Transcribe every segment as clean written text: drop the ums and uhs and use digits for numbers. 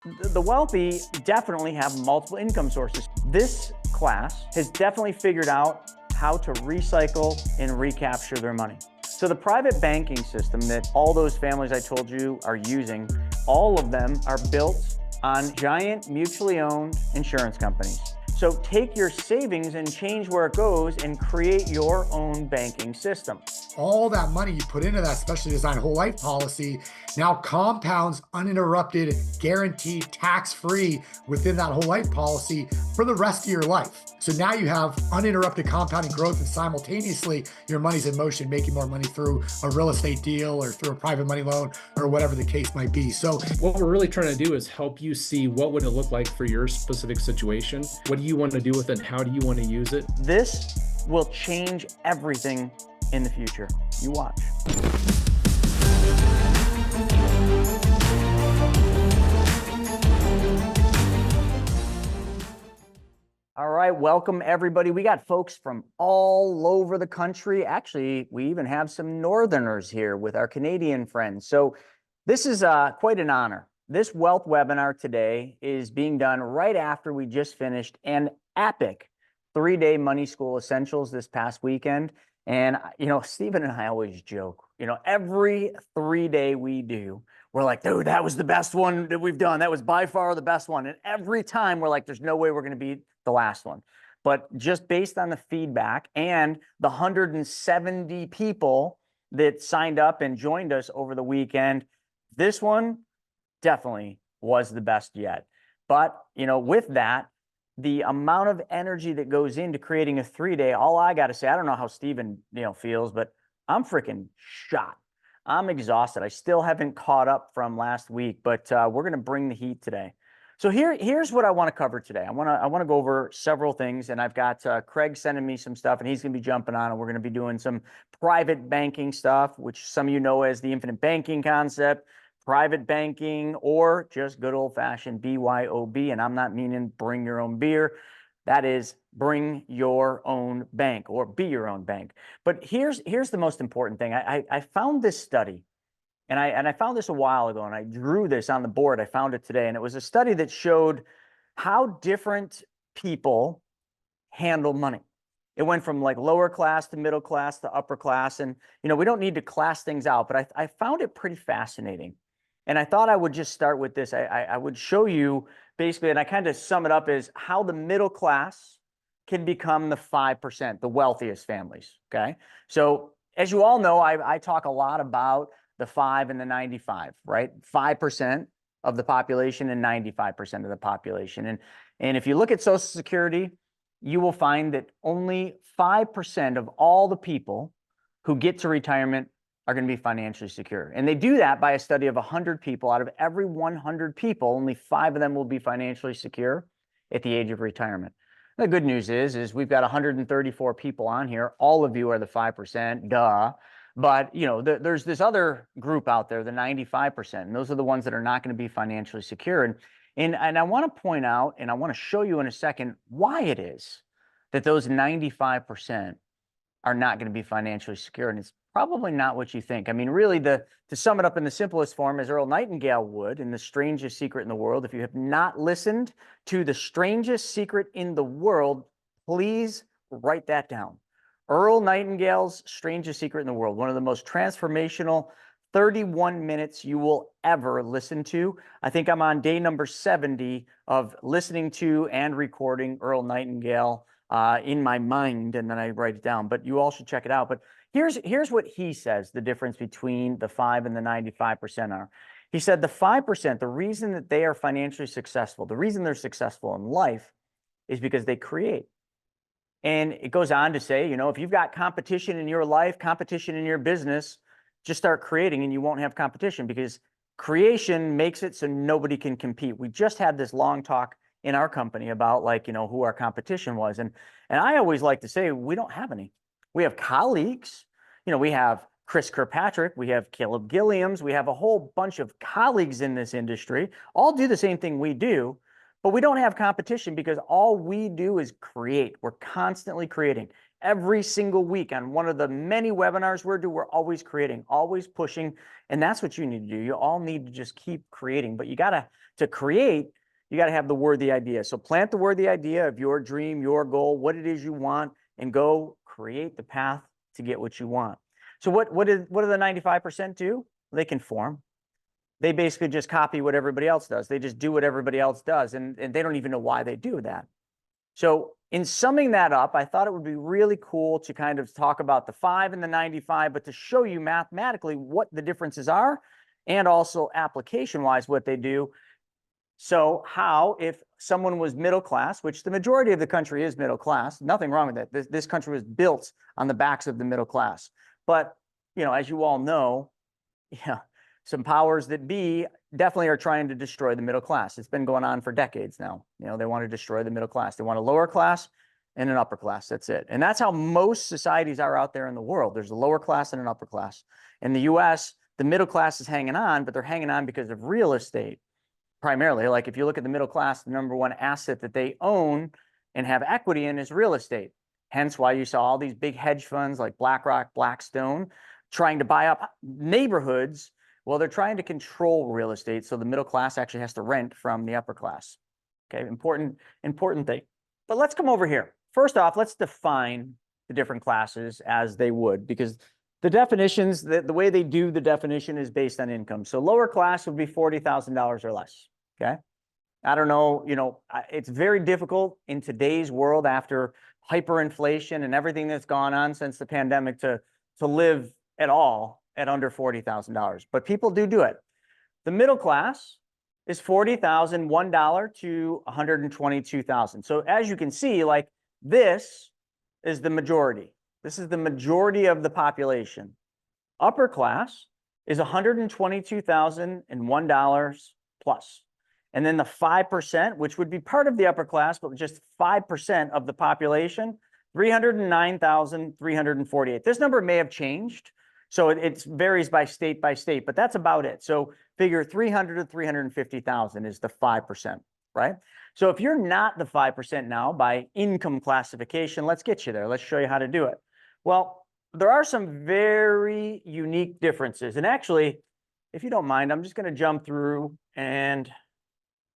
The wealthy definitely have multiple income sources. This class has definitely figured out how to recycle and recapture their money. So the private banking system that all those families I told you are using, all of them are built on giant mutually owned insurance companies. So take your savings and change where it goes and create your own banking system. All that money you put into that specially designed whole life policy now compounds uninterrupted, guaranteed, tax-free within that whole life policy for the rest of your life. So now you have uninterrupted compounding growth, and simultaneously your money's in motion, making more money through a real estate deal or through a private money loan or whatever the case might be. So what we're really trying to do is help you see what would it look like for your specific situation. What do you want to do with it? And how do you want to use it? This will change everything in the future. You watch. All right, welcome everybody. We got folks from all over the country. Actually, we even have some Northerners here with our Canadian friends. So this is quite an honor. This wealth webinar today is being done right after we just finished an epic 3-day money school essentials this past weekend. And, Stephen and I always joke, every 3-day we do, we're like, dude, that was the best one that we've done. That was by far the best one. And every time we're like, there's no way we're going to beat the last one. But just based on the feedback and the 170 people that signed up and joined us over the weekend, this one definitely was the best yet. But, with that, the amount of energy that goes into creating a 3-day, all I got to say, I don't know how Stephen, feels, but I'm freaking shot. I'm exhausted. I still haven't caught up from last week, but we're going to bring the heat today. So here's what I want to cover today. I want to go over several things, and I've got Craig sending me some stuff, and he's going to be jumping on, and we're going to be doing some private banking stuff, which some of you know as the infinite banking concept, private banking, or just good old-fashioned BYOB, and I'm not meaning bring your own beer. That is bring your own bank or be your own bank. But here's the most important thing. I found this study. And I found this a while ago, and I drew this on the board. I found it today, and it was a study that showed how different people handle money. It went from like lower class to middle class to upper class, and we don't need to class things out, but I found it pretty fascinating. And I thought I would just start with this. I would show you basically, and I kind of sum it up as how the middle class can become the 5%, the wealthiest families. Okay, so as you all know, I talk a lot about the 5 and the 95, right? 5% of the population and 95% of the population. And if you look at Social Security, you will find that only 5% of all the people who get to retirement are going to be financially secure. And they do that by a study of 100 people. Out of every 100 people, only 5 of them will be financially secure at the age of retirement. The good news is we've got 134 people on here. All of you are the 5%, duh. But, there's this other group out there, the 95%, and those are the ones that are not going to be financially secure. And I want to point out, and I want to show you in a second why it is that those 95% are not going to be financially secure. And it's probably not what you think. I mean, really, to sum it up in the simplest form, as Earl Nightingale would in The Strangest Secret in the World, if you have not listened to The Strangest Secret in the World, please write that down. Earl Nightingale's Strangest Secret in the World, one of the most transformational 31 minutes you will ever listen to. I think I'm on day number 70 of listening to and recording Earl Nightingale in my mind, and then I write it down. But you all should check it out. But here's what he says the difference between the 5 and the 95% are. He said the 5%, the reason that they are financially successful, the reason they're successful in life is because they create. And it goes on to say, if you've got competition in your life, competition in your business, just start creating and you won't have competition, because creation makes it so nobody can compete. We just had this long talk in our company about who our competition was. And I always like to say we don't have any. We have colleagues. We have Chris Kirkpatrick, we have Caleb Gilliams, we have a whole bunch of colleagues in this industry, all do the same thing we do. But we don't have competition because all we do is create. We're constantly creating. every single week on one of the many webinars we're always creating, always pushing. And that's what you need to do. You all need to just keep creating, but to create, you got to have the worthy idea. So plant the worthy idea of your dream, your goal, what it is you want, and go create the path to get what you want. So what do the 95% do? They conform. They basically just copy what everybody else does. They just do what everybody else does, and they don't even know why they do that. So in summing that up, I thought it would be really cool to kind of talk about the 5 and the 95, but to show you mathematically what the differences are and also application-wise what they do. So how, if someone was middle class, which the majority of the country is middle class, nothing wrong with that. This country was built on the backs of the middle class. But, you know, as you all know, yeah, some powers that be definitely are trying to destroy the middle class. It's been going on for decades now. You know, they want to destroy the middle class. They want a lower class and an upper class. That's it. And that's how most societies are out there in the world. There's a lower class and an upper class. In the US, the middle class is hanging on, but they're hanging on because of real estate. Primarily, like if you look at the middle class, the number one asset that they own and have equity in is real estate. Hence why you saw all these big hedge funds like BlackRock, Blackstone, trying to buy up neighborhoods. Well, they're trying to control real estate, so the middle class actually has to rent from the upper class. Okay, important thing. But let's come over here. First off, let's define the different classes as they would, because the definitions, the way they do the definition is based on income. So lower class would be $40,000 or less. Okay. I don't know, you know, it's very difficult in today's world after hyperinflation and everything that's gone on since the pandemic to live at all at under $40,000. But people do it. The middle class is $40,001 to $122,000. So as you can see, like this is the majority. This is the majority of the population. Upper class is $122,001 plus. And then the 5%, which would be part of the upper class, but just 5% of the population, 309,348. This number may have changed. So it varies by state, but that's about it. So figure 300 to 350,000 is the 5%, right? So if you're not the 5% now by income classification, let's get you there. Let's show you how to do it. Well, there are some very unique differences. And actually, if you don't mind, I'm just going to jump through and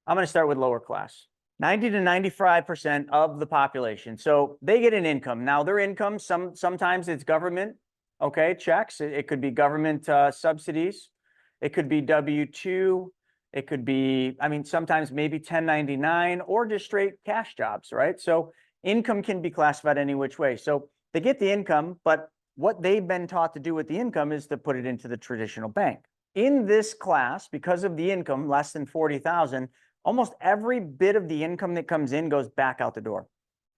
I'm going to start with lower class. 90 to 95% of the population. So they get an income. Now their income, sometimes it's government, okay, checks. It could be government subsidies. It could be W-2. It could be, I mean, sometimes maybe 1099 or just straight cash jobs, right? So income can be classified any which way. So they get the income, but what they've been taught to do with the income is to put it into the traditional bank. In this class, because of the income less than 40,000, almost every bit of the income that comes in goes back out the door.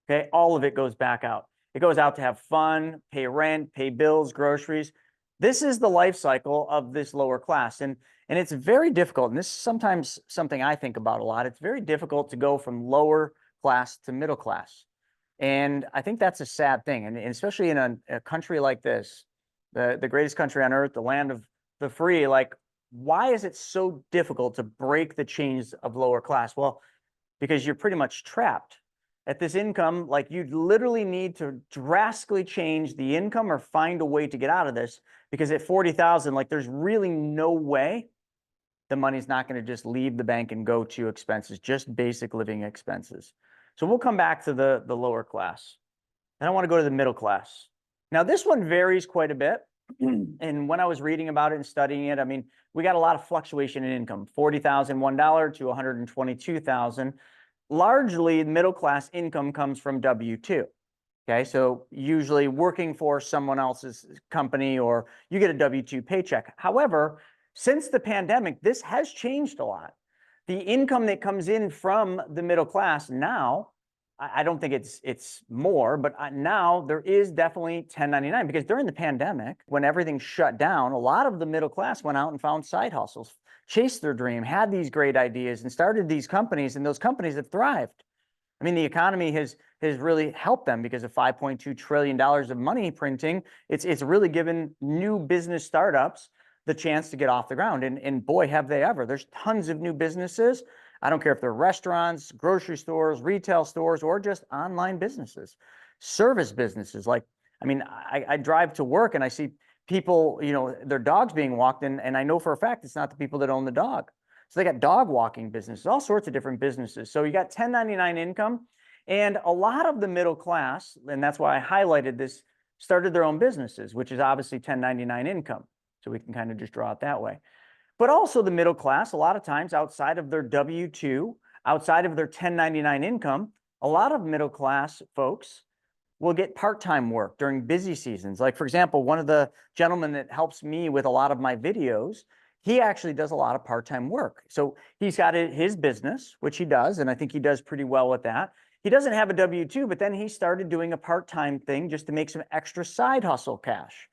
Okay, all of it goes back out. It goes out to have fun, pay rent, pay bills, groceries. This is the life cycle of this lower class. And it's very difficult. And this is sometimes something I think about a lot. It's very difficult to go from lower class to middle class. And I think that's a sad thing. And especially in a country like this, the greatest country on earth, the land of the free, like, why is it so difficult to break the chains of lower class? Well, because you're pretty much trapped at this income. Like, you literally need to drastically change the income or find a way to get out of this, because at 40,000, like, there's really no way the money's not going to just leave the bank and go to expenses, just basic living expenses. So we'll come back to the lower class. And I want to go to the middle class. Now, this one varies quite a bit. And when I was reading about it and studying it, I mean, we got a lot of fluctuation in income, $40,001 to $122,000. Largely, middle class income comes from W-2. Okay, so usually working for someone else's company, or you get a W-2 paycheck. However, since the pandemic, this has changed a lot. The income that comes in from the middle class now, I don't think it's more, but now there is definitely 1099, because during the pandemic, when everything shut down, a lot of the middle class went out and found side hustles, chased their dream, had these great ideas, and started these companies, and those companies have thrived. I mean, the economy has really helped them because of $5.2 trillion of money printing. It's really given new business startups the chance to get off the ground. And boy, have they ever. There's tons of new businesses. I don't care if they're restaurants, grocery stores, retail stores, or just online businesses. Service businesses, like, I mean, I drive to work and I see people, you know, their dogs being walked in, and I know for a fact it's not the people that own the dog. So they got dog walking businesses, all sorts of different businesses. So you got 1099 income, and a lot of the middle class, and that's why I highlighted this, started their own businesses, which is obviously 1099 income. So we can kind of just draw it that way. But also the middle class, a lot of times outside of their W-2, outside of their 1099 income, a lot of middle class folks will get part-time work during busy seasons. Like, for example, one of the gentlemen that helps me with a lot of my videos, he actually does a lot of part-time work. So he's got his business, which he does, and I think he does pretty well with that. He doesn't have a W-2, but then he started doing a part-time thing just to make some extra side hustle cash,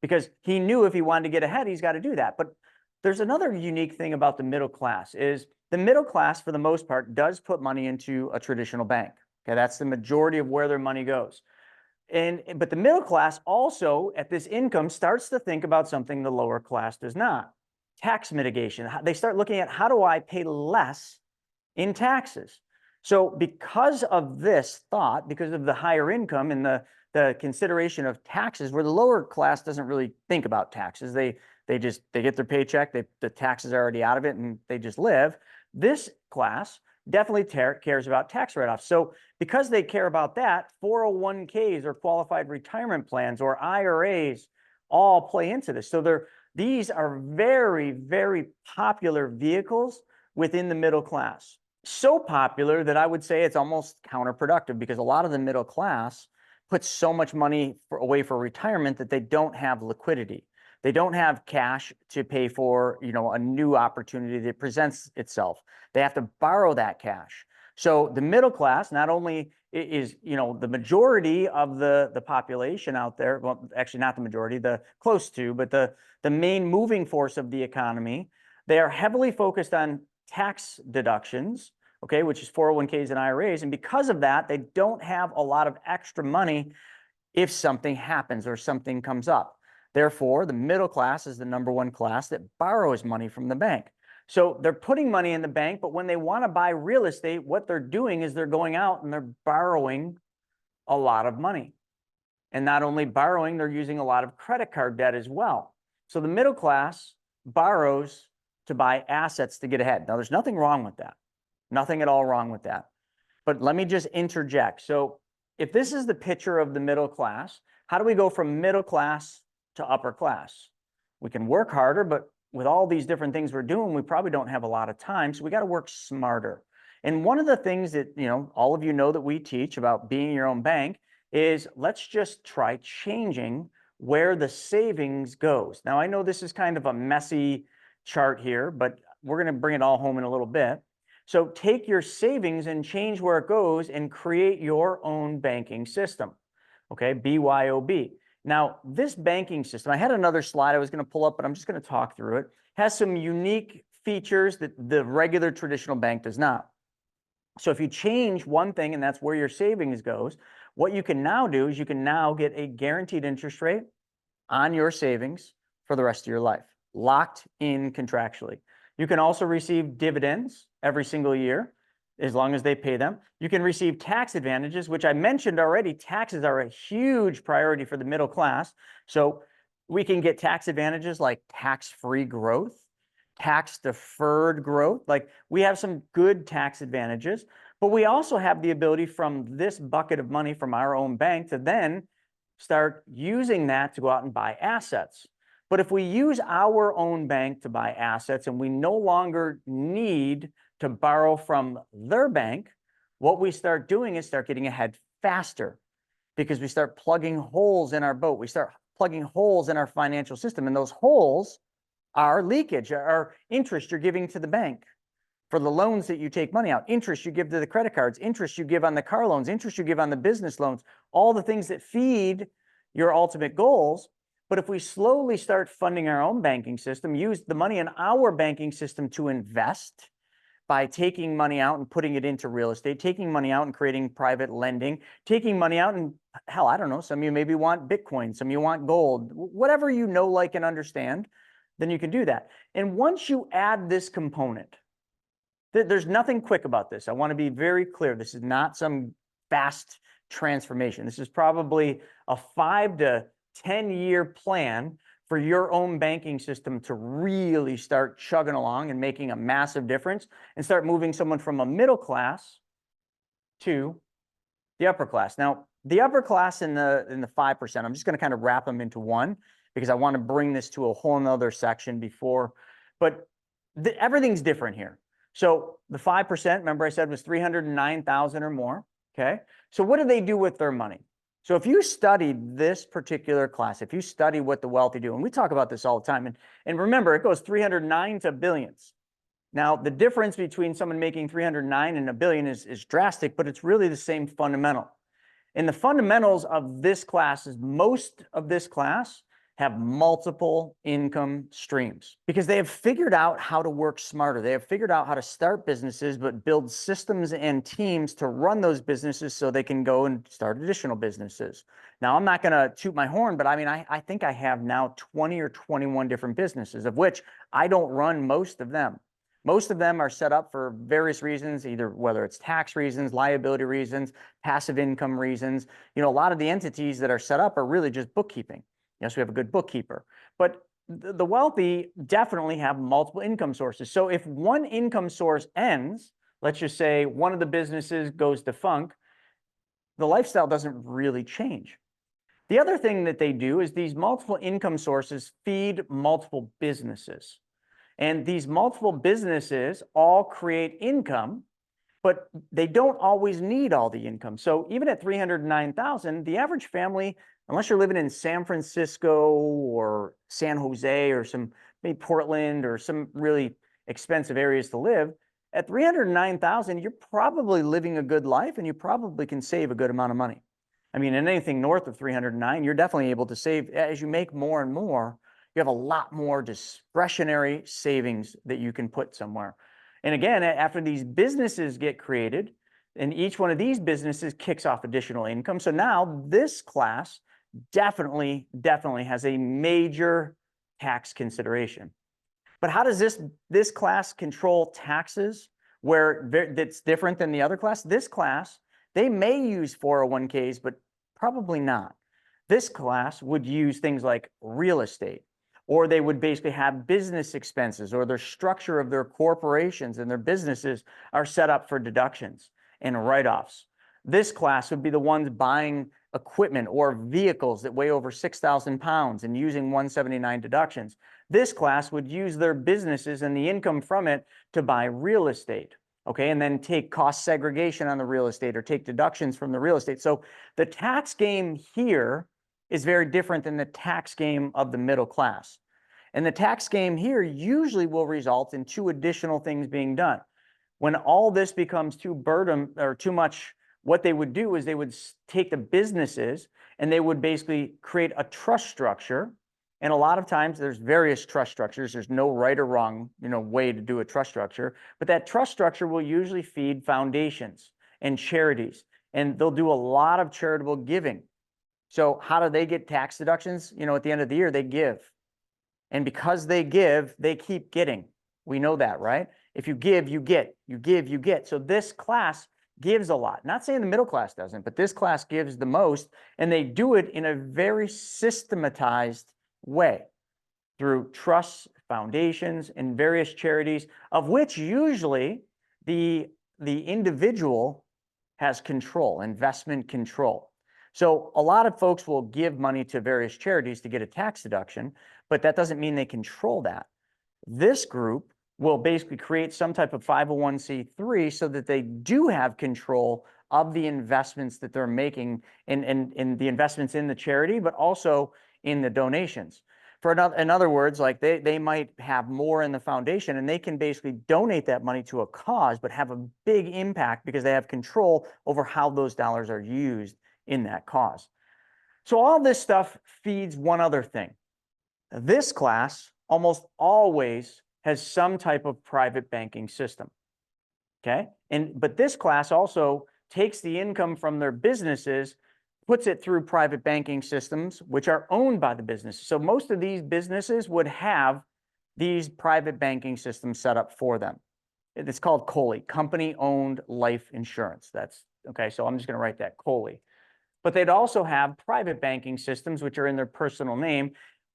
because he knew if he wanted to get ahead, he's got to do that. But there's another unique thing about the middle class is the middle class, for the most part, does put money into a traditional bank. Okay, that's the majority of where their money goes. But the middle class also, at this income, starts to think about something the lower class does not. Tax mitigation. They start looking at, how do I pay less in taxes? So because of this thought, because of the higher income and the consideration of taxes, where the lower class doesn't really think about taxes, they get their paycheck, the taxes are already out of it, and they just live. This class definitely cares about tax write-offs. So because they care about that, 401ks or qualified retirement plans or IRAs all play into this. So these are very, very popular vehicles within the middle class. So popular that I would say it's almost counterproductive, because a lot of the middle class puts so much money away for retirement that they don't have liquidity. They don't have cash to pay for, you know, a new opportunity that presents itself. They have to borrow that cash. So the middle class not only is, you know, the majority of the population out there, well, actually not the majority, the close to, but the main moving force of the economy, they are heavily focused on tax deductions, okay, which is 401ks and IRAs. And because of that, they don't have a lot of extra money if something happens or something comes up. Therefore, the middle class is the #1 class that borrows money from the bank. So they're putting money in the bank, but when they want to buy real estate, what they're doing is they're going out and they're borrowing a lot of money. And not only borrowing, they're using a lot of credit card debt as well. So the middle class borrows to buy assets to get ahead. Now, there's nothing wrong with that. Nothing at all wrong with that. But let me just interject. So if this is the picture of the middle class, how do we go from middle class to upper class? We can work harder, but with all these different things we're doing, we probably don't have a lot of time. So we got to work smarter. And one of the things that, you know, all of you know that we teach about being your own bank is, let's just try changing where the savings goes. Now, I know this is kind of a messy chart here, but we're going to bring it all home in a little bit. So take your savings and change where it goes and create your own banking system. Okay, BYOB. Now, this banking system, I had another slide I was going to pull up, but I'm just going to talk through it. Has some unique features that the regular traditional bank does not. So if you change one thing, and that's where your savings goes, what you can now do is you can now get a guaranteed interest rate on your savings for the rest of your life, locked in contractually. You can also receive dividends every single year, as long as they pay them. You can receive tax advantages, which I mentioned already. Taxes are a huge priority for the middle class. So we can get tax advantages like tax-free growth, tax-deferred growth. Like, we have some good tax advantages, but we also have the ability from this bucket of money from our own bank to then start using that to go out and buy assets. But if we use our own bank to buy assets and we no longer need to borrow from their bank, what we start doing is start getting ahead faster, because we start plugging holes in our boat. We start plugging holes in our financial system, and those holes are leakage, are interest you're giving to the bank for the loans that you take money out, interest you give to the credit cards, interest you give on the car loans, interest you give on the business loans, all the things that feed your ultimate goals. But if we slowly start funding our own banking system, use the money in our banking system to invest by taking money out and putting it into real estate, taking money out and creating private lending, taking money out and, hell, I don't know, some of you maybe want Bitcoin, some of you want gold, whatever you know, like, and understand, then you can do that. And once you add this component, there's nothing quick about this. I want to be very clear. This is not some fast transformation. This is probably a 5 to 10-year plan for your own banking system to really start chugging along and making a massive difference and start moving someone from a middle class to the upper class. Now, the upper class in the 5%, I'm just going to kind of wrap them into one because I want to bring this to a whole nother section before, but everything's different here. So the 5%, remember I said was 309,000 or more. Okay. So what do they do with their money? So if you study this particular class, if you study what the wealthy do, and we talk about this all the time, and remember, it goes 309 to billions. Now, the difference between someone making 309 and a billion is drastic, but it's really the same fundamental. And the fundamentals of this class is most of this class have multiple income streams because they have figured out how to work smarter. They have figured out how to start businesses, but build systems and teams to run those businesses so they can go and start additional businesses. Now, I'm not going to toot my horn, but I mean, I think I have now 20 or 21 different businesses, of which I don't run most of them. Most of them are set up for various reasons, either whether it's tax reasons, liability reasons, passive income reasons. You know, a lot of the entities that are set up are really just bookkeeping. Yes, we have a good bookkeeper, but the wealthy definitely have multiple income sources. So if one income source ends, let's just say one of the businesses goes defunct, the lifestyle doesn't really change. The other thing that they do is these multiple income sources feed multiple businesses. And these multiple businesses all create income, but they don't always need all the income. So even at 309,000, the average family, unless you're living in San Francisco or San Jose or maybe Portland or some really expensive areas to live, at 309,000, you're probably living a good life and you probably can save a good amount of money. I mean, in anything north of 309, you're definitely able to save. As you make more and more, you have a lot more discretionary savings that you can put somewhere. And again, after these businesses get created, and each one of these businesses kicks off additional income. So now this class definitely has a major tax consideration. But how does this class control taxes where that's different than the other class? This class, they may use 401ks, but probably not. This class would use things like real estate, or they would basically have business expenses, or their structure of their corporations and their businesses are set up for deductions and write-offs. This class would be the ones buying equipment or vehicles that weigh over 6,000 pounds and using 179 deductions. This class would use their businesses and the income from it to buy real estate, okay, and then take cost segregation on the real estate or take deductions from the real estate. So the tax game here is very different than the tax game of the middle class. And the tax game here usually will result in two additional things being done. When all this becomes too burden or too much, what they would do is they would take the businesses and they would basically create a trust structure. And a lot of times there's various trust structures. There's no right or wrong, way to do a trust structure, but that trust structure will usually feed foundations and charities, and they'll do a lot of charitable giving. So how do they get tax deductions? At the end of the year, they give. And because they give, they keep getting. We know that, right? If you give, you get. You give, you get. So this class gives a lot. Not saying the middle class doesn't, but this class gives the most, and they do it in a very systematized way through trusts, foundations, and various charities, of which usually the individual has control, investment control. So a lot of folks will give money to various charities to get a tax deduction, but that doesn't mean they control that. This group will basically create some type of 501c3 so that they do have control of the investments that they're making in the investments in the charity, but also in the donations. In other words, like they might have more in the foundation and they can basically donate that money to a cause, but have a big impact because they have control over how those dollars are used in that cause. So all this stuff feeds one other thing. This class almost always has some type of private banking system, okay? But this class also takes the income from their businesses, puts it through private banking systems, which are owned by the businesses. So most of these businesses would have these private banking systems set up for them. It's called COLI, company-owned life insurance. That's okay. So I'm just going to write that COLI. But they'd also have private banking systems, which are in their personal name,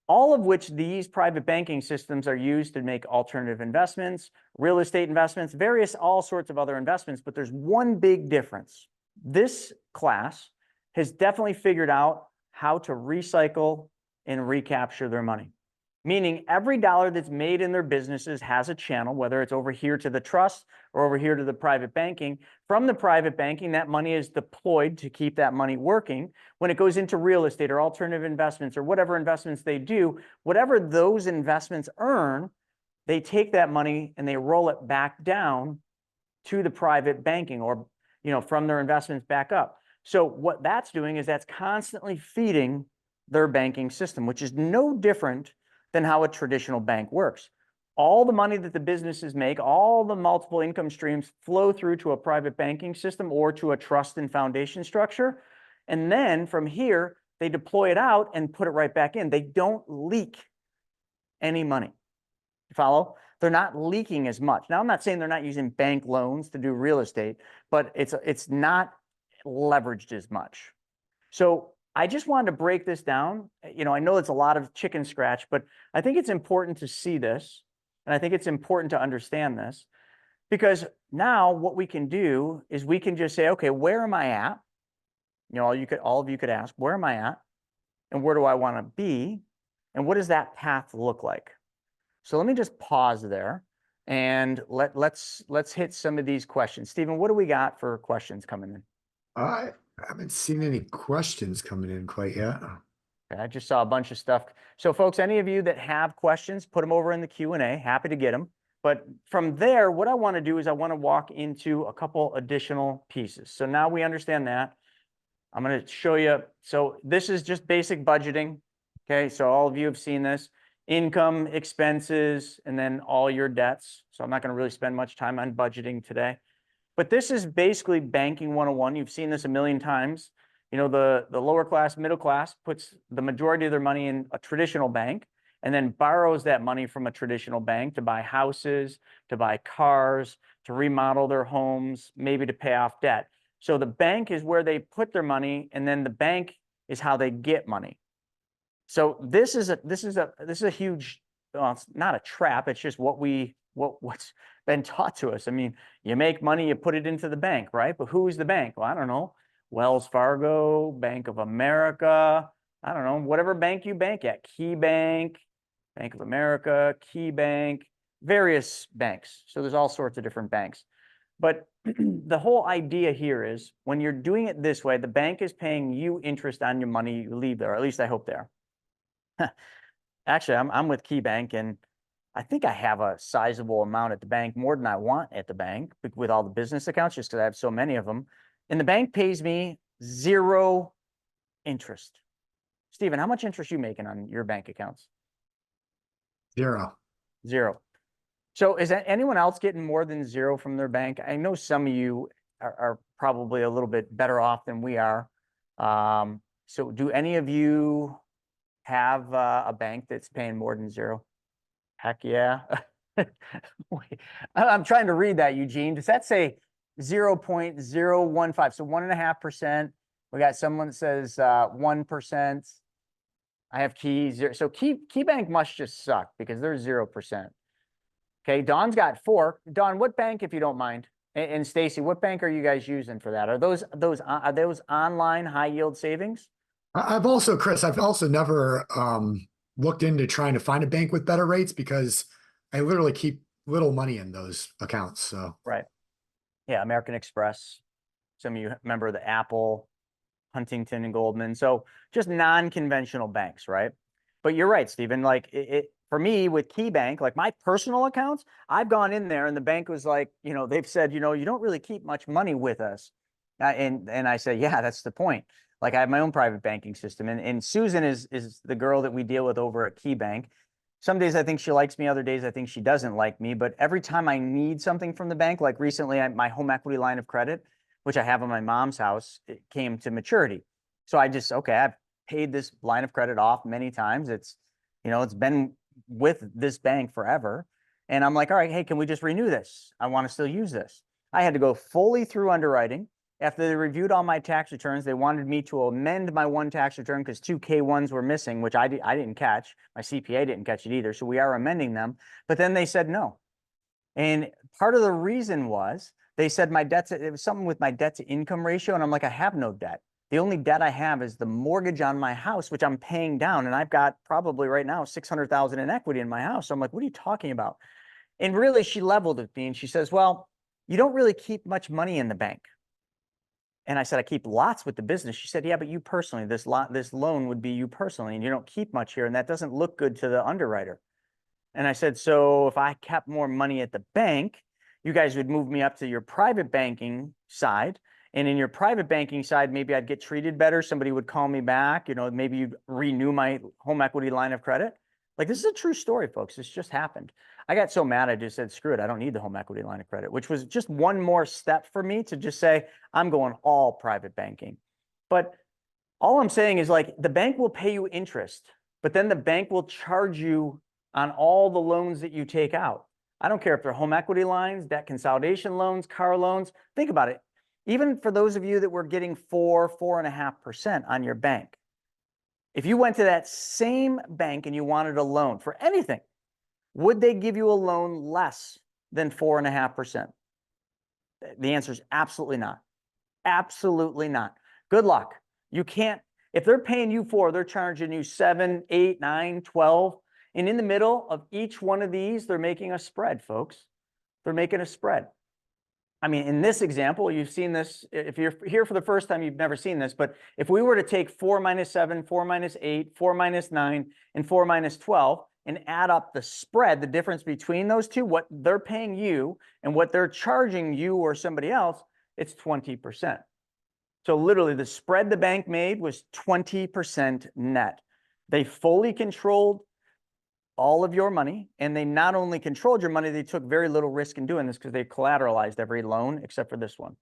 all of which these private banking systems are used to make alternative investments, real estate investments, all sorts of other investments. But there's one big difference. This class has definitely figured out how to recycle and recapture their money. Meaning every dollar that's made in their businesses has a channel, whether it's over here to the trust or over here to the private banking. From the private banking, that money is deployed to keep that money working. When it goes into real estate or alternative investments or whatever investments they do, whatever those investments earn, they take that money and they roll it back down to the private banking, or from their investments back up. So what that's doing is that's constantly feeding their banking system, which is no different than how a traditional bank works. All the money that the businesses make, all the multiple income streams flow through to a private banking system or to a trust and foundation structure. And then from here, they deploy it out and put it right back in. They don't leak any money. You follow? They're not leaking as much. Now, I'm not saying they're not using bank loans to do real estate, but it's not leveraged as much. So I just wanted to break this down. I know it's a lot of chicken scratch, but I think it's important to see this. And I think it's important to understand this, because now what we can do is we can just say, okay, where am I at? All of you could ask, where am I at? And where do I want to be? And what does that path look like? So let me just pause there and let's hit some of these questions. Stephen, what do we got for questions coming in? I haven't seen any questions coming in quite yet. I just saw a bunch of stuff. So folks, any of you that have questions, put them over in the Q&A. Happy to get them. But from there, what I want to do is I want to walk into a couple additional pieces. So now we understand that. I'm going to show you. So this is just basic budgeting. Okay, so all of you have seen this. Income, expenses, and then all your debts. So I'm not going to really spend much time on budgeting today. But this is basically banking 101. You've seen this a million times. The lower class, middle class puts the majority of their money in a traditional bank and then borrows that money from a traditional bank to buy houses, to buy cars, to remodel their homes, maybe to pay off debt. So the bank is where they put their money, and then the bank is how they get money. So this is a huge, well, it's not a trap. It's just what's been taught to us. I mean, you make money, you put it into the bank, right? But who is the bank? Well, I don't know. Wells Fargo, Bank of America, I don't know, whatever bank you bank at, Key Bank, Bank of America, Key Bank, various banks. So there's all sorts of different banks. But the whole idea here is when you're doing it this way, the bank is paying you interest on your money you leave there, or at least I hope they are. Actually, I'm with Key Bank, and I think I have a sizable amount at the bank, more than I want at the bank with all the business accounts, just because I have so many of them. And the bank pays me 0 interest. Stephen, how much interest are you making on your bank accounts? 0. 0. So is that anyone else getting more than 0 from their bank? I know some of you are probably a little bit better off than we are. So do any of you have a bank that's paying more than 0? Heck yeah. Wait, I'm trying to read that, Eugene. Does that say 0.015? So 1.5%. We got someone that says 1%. I have Key 0. So Key Bank must just suck because they're 0%. Okay, Dawn's got 4. Dawn, what bank, if you don't mind? And Stacy, what bank are you guys using for that? Are those online high yield savings? Chris, I've also never looked into trying to find a bank with better rates because I literally keep little money in those accounts. So right. Yeah, American Express. Some of you remember the Apple, Huntington and Goldman. So just non-conventional banks, right? But you're right, Stephen. Like for me with Key Bank, like my personal accounts, I've gone in there and the bank was like, they've said, you don't really keep much money with us. And I said, yeah, that's the point. Like I have my own private banking system, and Susan is the girl that we deal with over at Key Bank. Some days I think she likes me, other days I think she doesn't like me. But every time I need something from the bank, like recently, my home equity line of credit, which I have on my mom's house, it came to maturity. So I've paid this line of credit off many times. It's been with this bank forever. And I'm like, all right, hey, can we just renew this? I want to still use this. I had to go fully through underwriting. After they reviewed all my tax returns, they wanted me to amend my one tax return because two K1s were missing, which I didn't catch. My CPA didn't catch it either. So we are amending them. But then they said no. And part of the reason was they said it was something with my debt to income ratio. And I'm like, I have no debt. The only debt I have is the mortgage on my house, which I'm paying down. And I've got probably right now 600,000 in equity in my house. So I'm like, what are you talking about? And really, she leveled with me and she says, well, you don't really keep much money in the bank. And I said, I keep lots with the business. She said, yeah, but you personally, this loan would be you personally, and you don't keep much here, and that doesn't look good to the underwriter. And I said, so if I kept more money at the bank, you guys would move me up to your private banking side. And in your private banking side, maybe I'd get treated better. Somebody would call me back, maybe you'd renew my home equity line of credit. Like, this is a true story, folks. This just happened. I got so mad, I just said, screw it. I don't need the home equity line of credit, which was just one more step for me to just say, I'm going all private banking. But all I'm saying is, like, the bank will pay you interest, but then the bank will charge you on all the loans that you take out. I don't care if they're home equity lines, debt consolidation loans, car loans. Think about it. Even for those of you that were getting 4.5% on your bank, if you went to that same bank and you wanted a loan for anything, would they give you a loan less than 4.5%? The answer is absolutely not. Absolutely not. Good luck. You can't, if they're paying you 4, they're charging you 7, 8, 9, 12. And in the middle of each one of these, they're making a spread, folks. They're making a spread. I mean, in this example, you've seen this. If you're here for the first time, you've never seen this. But if we were to take 4 minus 7, 4 minus 8, 4 minus 9, and 4 minus 12, and add up the spread, the difference between those two, what they're paying you and what they're charging you or somebody else, it's 20%. So literally, the spread the bank made was 20% net. They fully controlled all of your money, and they not only controlled your money, they took very little risk in doing this because they collateralized every loan except for this one.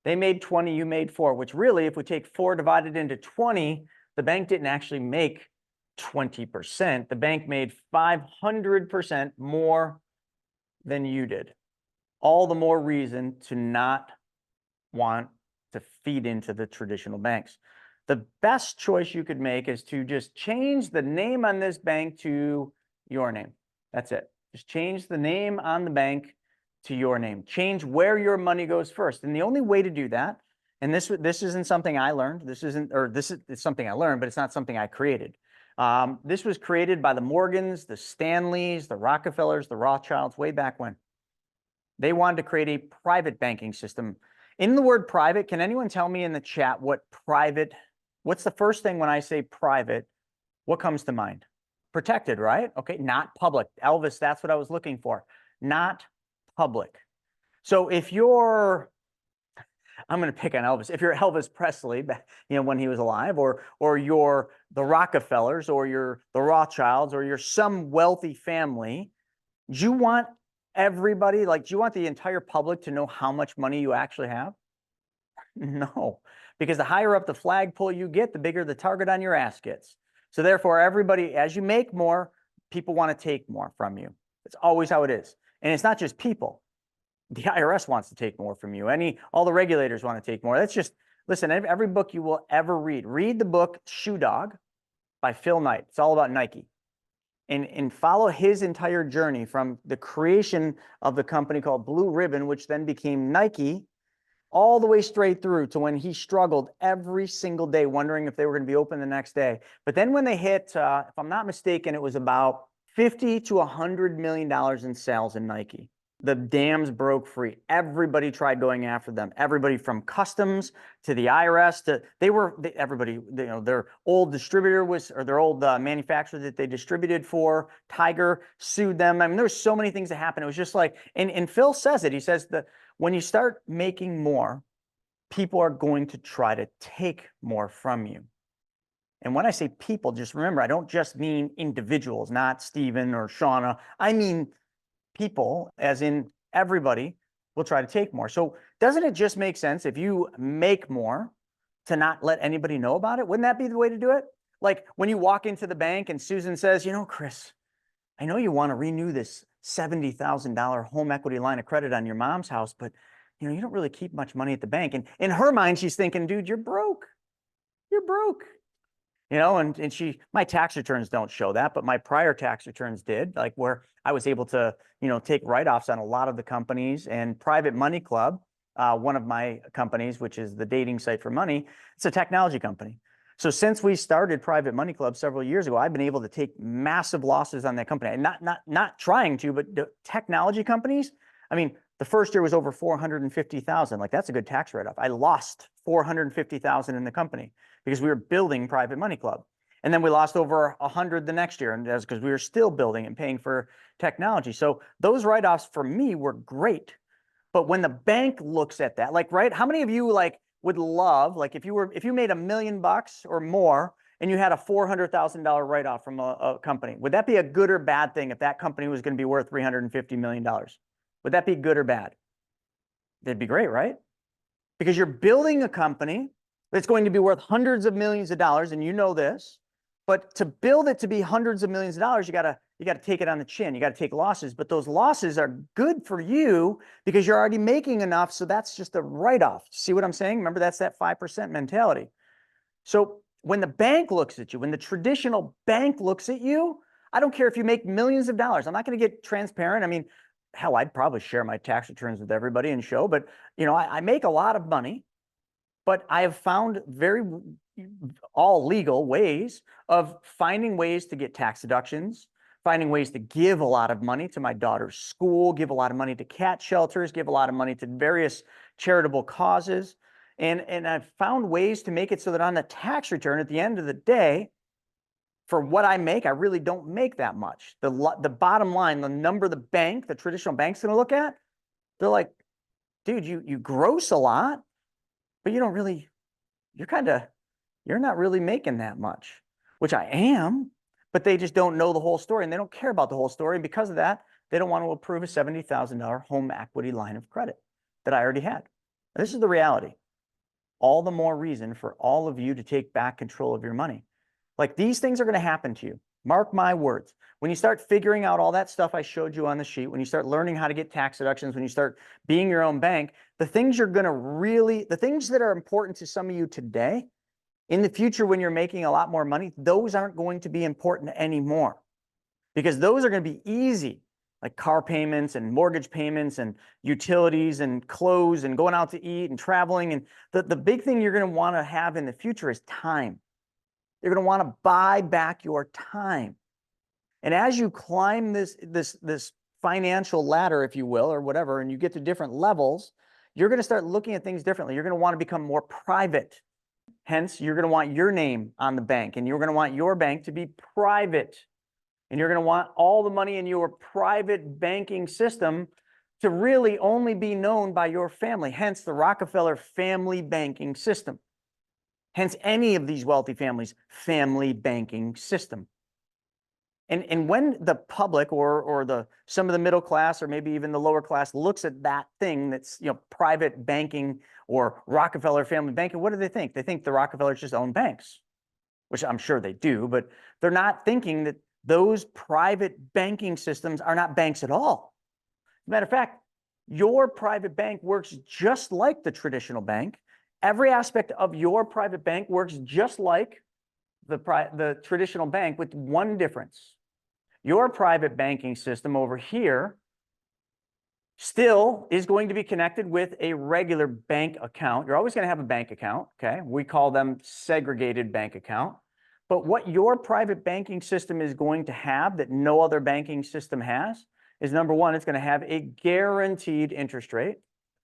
They made 20, you made 4, which really, if we take 4 divided into 20, the bank didn't actually make 20%. The bank made 500% more than you did. All the more reason to not want to feed into the traditional banks. The best choice you could make is to just change the name on this bank to your name. That's it. Just change the name on the bank to your name. Change where your money goes first. And the only way to do that, and this isn't something I learned. This is something I learned, but it's not something I created. This was created by the Morgans, the Stanleys, the Rockefellers, the Rothschilds way back when. They wanted to create a private banking system. In the word private, can anyone tell me in the chat what's the first thing when I say private, what comes to mind? Protected, right? Okay, not public. Elvis, that's what I was looking for. Not public. So if you're, I'm going to pick on Elvis. If you're Elvis Presley, when he was alive, or you're the Rockefellers, or you're the Rothschilds, or you're some wealthy family, do you want everybody, do you want the entire public to know how much money you actually have? No, because the higher up the flagpole you get, the bigger the target on your ass gets. So therefore, everybody, as you make more, people want to take more from you. It's always how it is. And it's not just people. The IRS wants to take more from you. All the regulators want to take more. That's just, listen, every book you will ever read the book Shoe Dog by Phil Knight. It's all about Nike. And follow his entire journey from the creation of the company called Blue Ribbon, which then became Nike, all the way straight through to when he struggled every single day, wondering if they were going to be open the next day. But then when they hit, if I'm not mistaken, it was about $50 to $100 million in sales in Nike. The dams broke free. Everybody tried going after them. Everybody from customs to the IRS to everybody. Their old distributor their old manufacturer that they distributed for, Tiger, sued them. I mean, there's so many things that happened. It was just like, and Phil says it. He says that when you start making more, people are going to try to take more from you. And when I say people, just remember, I don't just mean individuals, not Stephen or Shauna. I mean people, as in everybody will try to take more. So doesn't it just make sense if you make more to not let anybody know about it? Wouldn't that be the way to do it? Like when you walk into the bank and Susan says, Chris, I know you want to renew this $70,000 home equity line of credit on your mom's house, but you don't really keep much money at the bank. And in her mind, she's thinking, dude, you're broke. You're broke. And my tax returns don't show that, but my prior tax returns did, like where I was able to, take write-offs on a lot of the companies. And Private Money Club, one of my companies, which is the dating site for money, it's a technology company. So since we started Private Money Club several years ago, I've been able to take massive losses on that company. And not trying to, but the technology companies, I mean, the first year was over 450,000. Like, that's a good tax write-off. I lost 450,000 in the company because we were building Private Money Club. And then we lost over 100 the next year. And that's because we were still building and paying for technology. So those write-offs for me were great. But when the bank looks at that, like, right, how many of you would love, like, if you made $1 million or more and you had a $400,000 write-off from a company, would that be a good or bad thing if that company was going to be worth $350 million? Would that be good or bad? That'd be great, right? Because you're building a company that's going to be worth hundreds of millions of dollars, and you know this. But to build it to be hundreds of millions of dollars, you gotta take it on the chin. You gotta take losses. But those losses are good for you because you're already making enough. So that's just a write-off. See what I'm saying? Remember, that's that 5% mentality. So when the bank looks at you, when the traditional bank looks at you, I don't care if you make millions of dollars. I'm not going to get transparent. I mean, hell, I'd probably share my tax returns with everybody and show, but I make a lot of money, but I have found all legal ways of finding ways to get tax deductions, finding ways to give a lot of money to my daughter's school, give a lot of money to cat shelters, give a lot of money to various charitable causes. And I've found ways to make it so that on the tax return at the end of the day, for what I make, I really don't make that much. The bottom line, the number the traditional bank's going to look at, they're like, dude, you gross a lot, but you're not really making that much, which I am, but they just don't know the whole story and they don't care about the whole story. And because of that, they don't want to approve a $70,000 home equity line of credit that I already had. This is the reality. All the more reason for all of you to take back control of your money. Like, these things are going to happen to you. Mark my words. When you start figuring out all that stuff I showed you on the sheet, when you start learning how to get tax deductions, when you start being your own bank, the things that are important to some of you today, in the future when you're making a lot more money, those aren't going to be important anymore because those are going to be easy, like car payments and mortgage payments and utilities and clothes and going out to eat and traveling. And the big thing you're going to want to have in the future is time. You're going to want to buy back your time. And as you climb this financial ladder, if you will, or whatever, and you get to different levels, you're going to start looking at things differently. You're going to want to become more private. Hence, you're going to want your name on the bank, and you're going to want your bank to be private. And you're going to want all the money in your private banking system to really only be known by your family. Hence, the Rockefeller family banking system. Hence, any of these wealthy families' family banking system. And when the public or some of the middle class or maybe even the lower class looks at that thing that's private banking or Rockefeller family banking, what do they think? They think the Rockefellers just own banks, which I'm sure they do, but they're not thinking that those private banking systems are not banks at all. As a matter of fact, your private bank works just like the traditional bank. Every aspect of your private bank works just like the traditional bank, with one difference. Your private banking system over here still is going to be connected with a regular bank account. You're always going to have a bank account, okay? We call them segregated bank account. But what your private banking system is going to have that no other banking system has is, number one, it's going to have a guaranteed interest rate.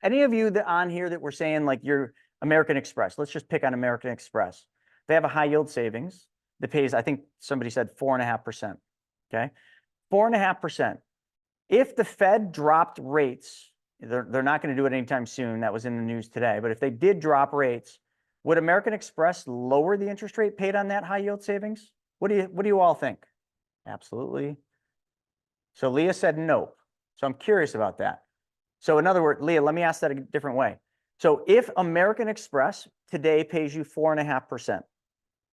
Any of you that on here that were saying, like, you're American Express, let's just pick on American Express. They have a high yield savings that pays, I think somebody said 4.5%. Okay, 4.5%. If the Fed dropped rates, they're not going to do it anytime soon. That was in the news today. But if they did drop rates, would American Express lower the interest rate paid on that high yield savings? What do you all think? Absolutely. So Leah said no. So I'm curious about that. So in other words, Leah, let me ask that a different way. So if American Express today pays you 4.5%,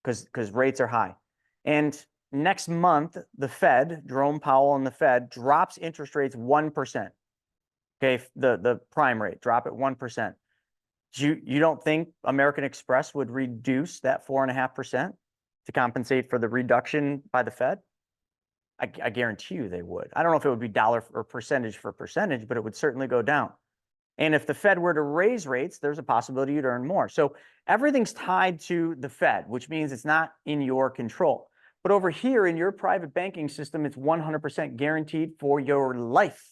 because rates are high, and next month the Fed, Jerome Powell and the Fed, drops interest rates 1%. Okay, the prime rate, drop it 1%. You don't think American Express would reduce that 4.5% to compensate for the reduction by the Fed? I guarantee you they would. I don't know if it would be dollar or percentage for percentage, but it would certainly go down. And if the Fed were to raise rates, there's a possibility you'd earn more. So everything's tied to the Fed, which means it's not in your control. But over here in your private banking system, it's 100% guaranteed for your life.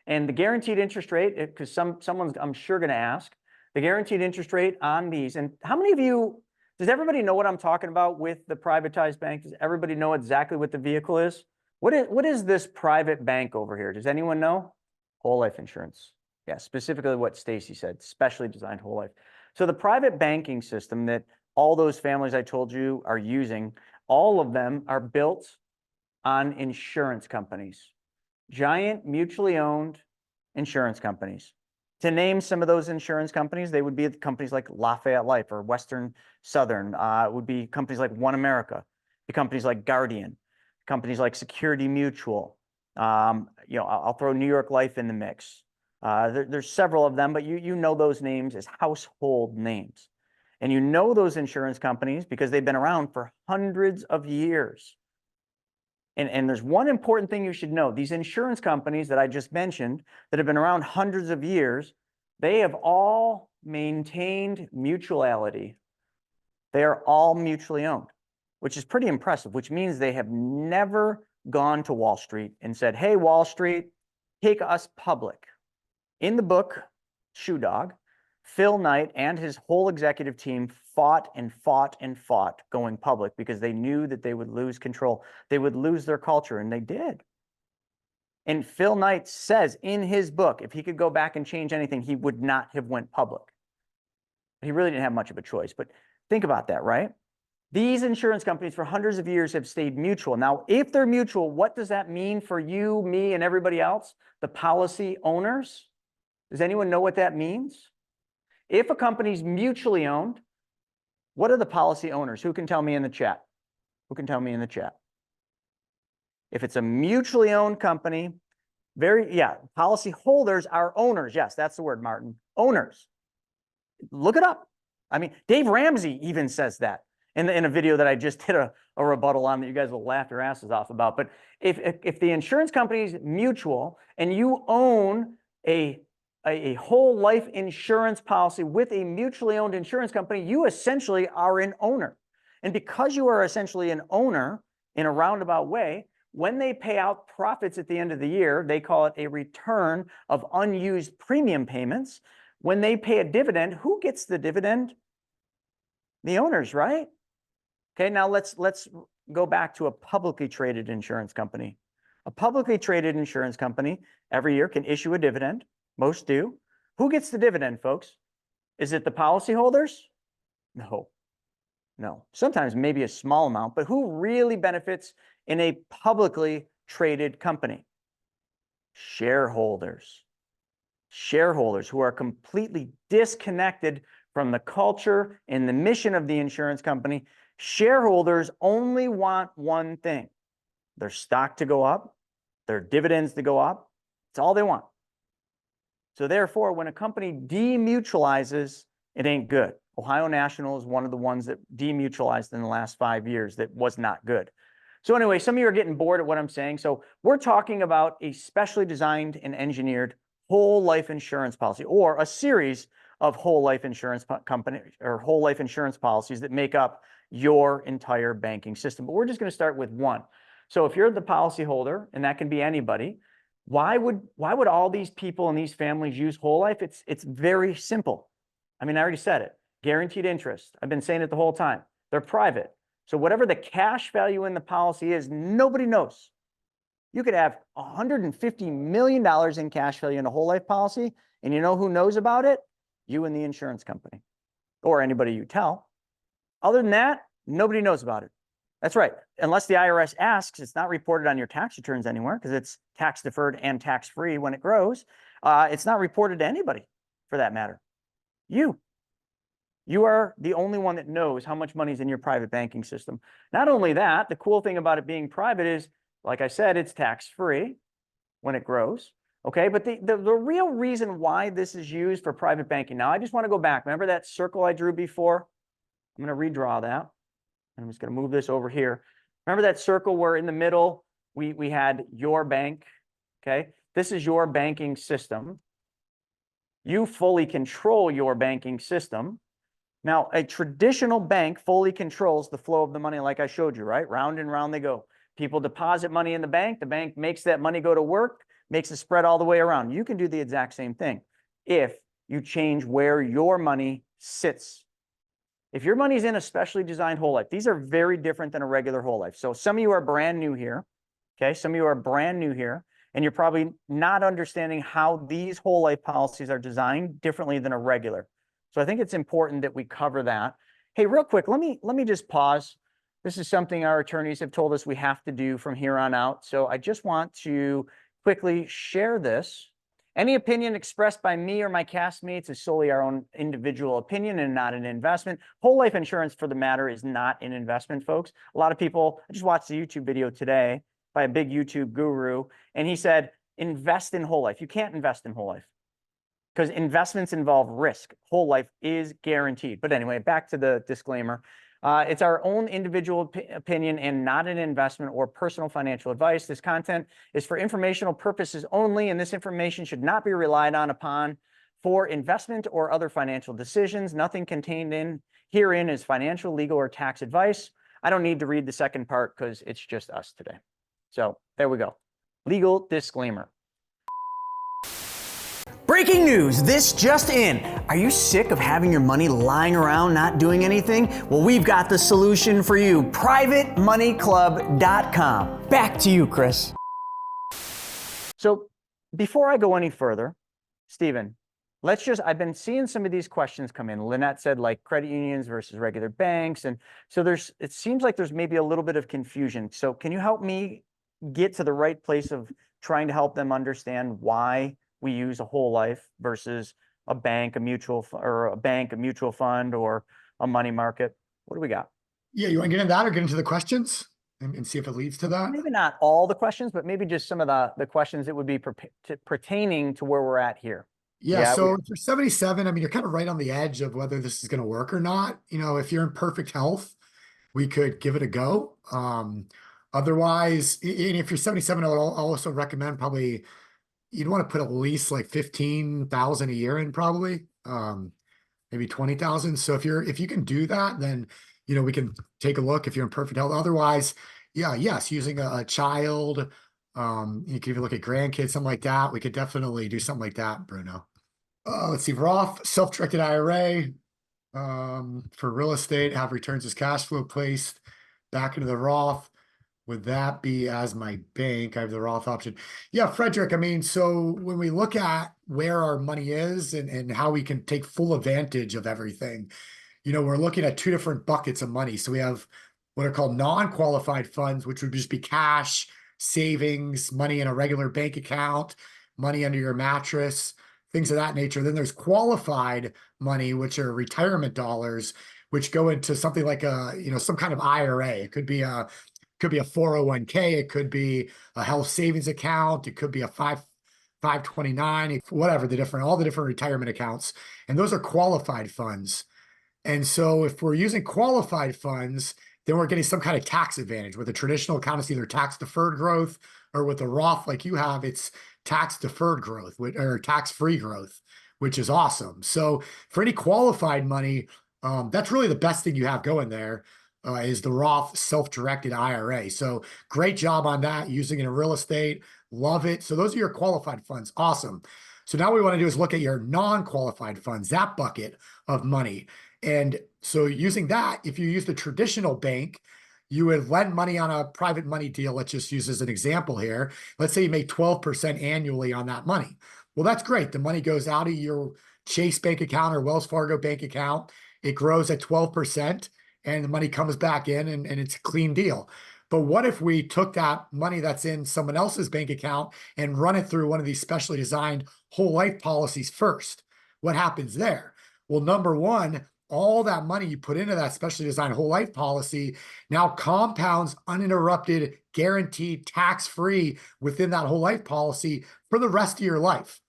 And the guaranteed interest rate, because someone's, I'm sure, going to ask, the guaranteed interest rate on these. And how many of you, does everybody know what I'm talking about with the privatized bank? Does everybody know exactly what the vehicle is? What is this private bank over here? Does anyone know? Whole life insurance. Yeah, specifically what Stacy said, specially designed whole life. So the private banking system that all those families I told you are using, all of them are built on insurance companies, giant mutually owned insurance companies. To name some of those insurance companies, they would be companies like Lafayette Life or Western Southern. It would be companies like One America, the companies like Guardian, companies like Security Mutual. I'll throw New York Life in the mix. There's several of them, but you know those names as household names. And you know those insurance companies because they've been around for hundreds of years. And there's one important thing you should know. These insurance companies that I just mentioned that have been around hundreds of years, they have all maintained mutuality. They are all mutually owned, which is pretty impressive, which means they have never gone to Wall Street and said, hey, Wall Street, take us public. In the book, Shoe Dog, Phil Knight and his whole executive team fought and fought and fought going public because they knew that they would lose control. They would lose their culture, and they did. And Phil Knight says in his book, if he could go back and change anything, he would not have went public. He really didn't have much of a choice. But think about that, right? These insurance companies for hundreds of years have stayed mutual. Now, if they're mutual, what does that mean for you, me, and everybody else? The policy owners? Does anyone know what that means? If a company's mutually owned, what are the policy owners? Who can tell me in the chat? Who can tell me in the chat? If it's a mutually owned company, policy holders are owners. Yes, that's the word, Martin. Owners. Look it up. I mean, Dave Ramsey even says that in a video that I just did a rebuttal on that you guys will laugh your asses off about. But if the insurance company is mutual and you own a whole life insurance policy with a mutually owned insurance company, you essentially are an owner. And because you are essentially an owner in a roundabout way, when they pay out profits at the end of the year, they call it a return of unused premium payments. When they pay a dividend, who gets the dividend? The owners, right? Okay, now let's go back to a publicly traded insurance company. A publicly traded insurance company every year can issue a dividend. Most do. Who gets the dividend, folks? Is it the policyholders? No. Sometimes maybe a small amount, but who really benefits in a publicly traded company? Shareholders. Shareholders who are completely disconnected from the culture and the mission of the insurance company. Shareholders only want one thing: their stock to go up, their dividends to go up. It's all they want. So therefore, when a company demutualizes, it ain't good. Ohio National is one of the ones that demutualized in the last 5 years that was not good. So anyway, some of you are getting bored at what I'm saying. So we're talking about a specially designed and engineered whole life insurance policy, or a series of whole life insurance company or whole life insurance policies that make up your entire banking system. But we're just going to start with one. So if you're the policyholder, and that can be anybody, why would all these people and these families use whole life? It's very simple. I mean, I already said it. Guaranteed interest. I've been saying it the whole time. They're private. So whatever the cash value in the policy is, nobody knows. You could have $150 million in cash value in a whole life policy, and you know who knows about it? You and the insurance company, or anybody you tell. Other than that, nobody knows about it. That's right. Unless the IRS asks, it's not reported on your tax returns anywhere because it's tax deferred and tax free when it grows. It's not reported to anybody for that matter. You are the only one that knows how much money is in your private banking system. Not only that, the cool thing about it being private is, like I said, it's tax free when it grows. Okay, but the real reason why this is used for private banking. Now, I just want to go back. Remember that circle I drew before? I'm going to redraw that. I'm just going to move this over here. Remember that circle where in the middle we had your bank? Okay, this is your banking system. You fully control your banking system. Now, a traditional bank fully controls the flow of the money like I showed you, right? Round and round they go. People deposit money in the bank makes that money go to work, makes it spread all the way around. You can do the exact same thing if you change where your money sits. If your money's in a specially designed whole life, these are very different than a regular whole life. So some of you are brand new here, okay? Some of you are brand new here, and you're probably not understanding how these whole life policies are designed differently than a regular. So I think it's important that we cover that. Hey, real quick, let me just pause. This is something our attorneys have told us we have to do from here on out. So I just want to quickly share this. Any opinion expressed by me or my castmates is solely our own individual opinion and not an investment. Whole life insurance, for the matter, is not an investment, folks. A lot of people, I just watched a YouTube video today by a big YouTube guru, and he said, invest in whole life. You can't invest in whole life because investments involve risk. Whole life is guaranteed. But anyway, back to the disclaimer. It's our own individual opinion and not an investment or personal financial advice. This content is for informational purposes only, and this information should not be relied upon for investment or other financial decisions. Nothing contained herein is financial, legal, or tax advice. I don't need to read the second part because it's just us today. So there we go. Legal disclaimer. Breaking news, this just in. Are you sick of having your money lying around not doing anything? Well, we've got the solution for you. PrivateMoneyClub.com. Back to you, Chris. So before I go any further, Stephen, I've been seeing some of these questions come in. Lynette said like credit unions versus regular banks. And so it seems like there's maybe a little bit of confusion. So can you help me get to the right place of trying to help them understand why we use a whole life versus a bank, a mutual fund, or a money market? What do we got? Yeah, you want to get into that or get into the questions and see if it leads to that? Maybe not all the questions, but maybe just some of the questions that would be pertaining to where we're at here. Yeah, so if you're 77, I mean, you're kind of right on the edge of whether this is going to work or not. You know, if you're in perfect health, we could give it a go. Otherwise, and if you're 77, I'll also recommend probably you'd want to put at least like 15,000 a year in, probably, maybe 20,000. So if you can do that, then, you know, we can take a look if you're in perfect health. Otherwise, yes, using a child, you can even look at grandkids, something like that. We could definitely do something like that, Bruno. Let's see, Roth, self-directed IRA, for real estate, have returns as cash flow placed back into the Roth. Would that be as my bank? I have the Roth option. Yeah, Frederick, I mean, so when we look at where our money is and how we can take full advantage of everything, you know, we're looking at two different buckets of money. So we have what are called non-qualified funds, which would just be cash, savings, money in a regular bank account, money under your mattress, things of that nature. Then there's qualified money, which are retirement dollars, which go into something like some kind of IRA. It could be a 401k, it could be a health savings account, it could be a 529, whatever all the different retirement accounts. And those are qualified funds. And so if we're using qualified funds, then we're getting some kind of tax advantage. With a traditional account, it's either tax deferred growth, or with the Roth like you have, it's tax deferred growth or tax free growth, which is awesome. So for any qualified money, that's really the best thing you have going there. Is the Roth self-directed IRA. So great job on that, using it in real estate. Love it. So those are your qualified funds. Awesome. So now what we want to do is look at your non-qualified funds, that bucket of money. And so using that, if you use the traditional bank, you would lend money on a private money deal. Let's just use as an example here. Let's say you make 12% annually on that money. Well, that's great. The money goes out of your Chase bank account or Wells Fargo bank account. It grows at 12%. And the money comes back in and it's a clean deal. But what if we took that money that's in someone else's bank account and run it through one of these specially designed whole life policies first? What happens there? Well, number one, all that money you put into that specially designed whole life policy now compounds uninterrupted, guaranteed, tax-free within that whole life policy for the rest of your life.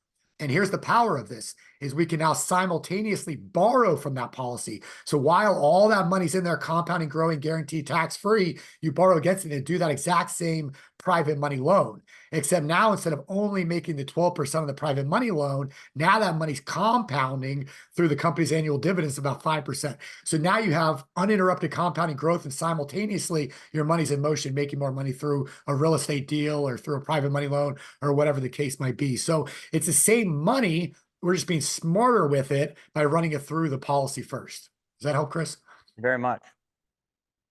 And here's the power of this is we can now simultaneously borrow from that policy. So while all that money's in there compounding, growing, guaranteed, tax-free, you borrow against it and do that exact same private money loan. Except now, instead of only making the 12% of the private money loan, now that money's compounding through the company's annual dividends about 5%. So now you have uninterrupted compounding growth, and simultaneously your money's in motion, making more money through a real estate deal or through a private money loan or whatever the case might be. So it's the same money. We're just being smarter with it by running it through the policy first. Does that help, Chris? Very much.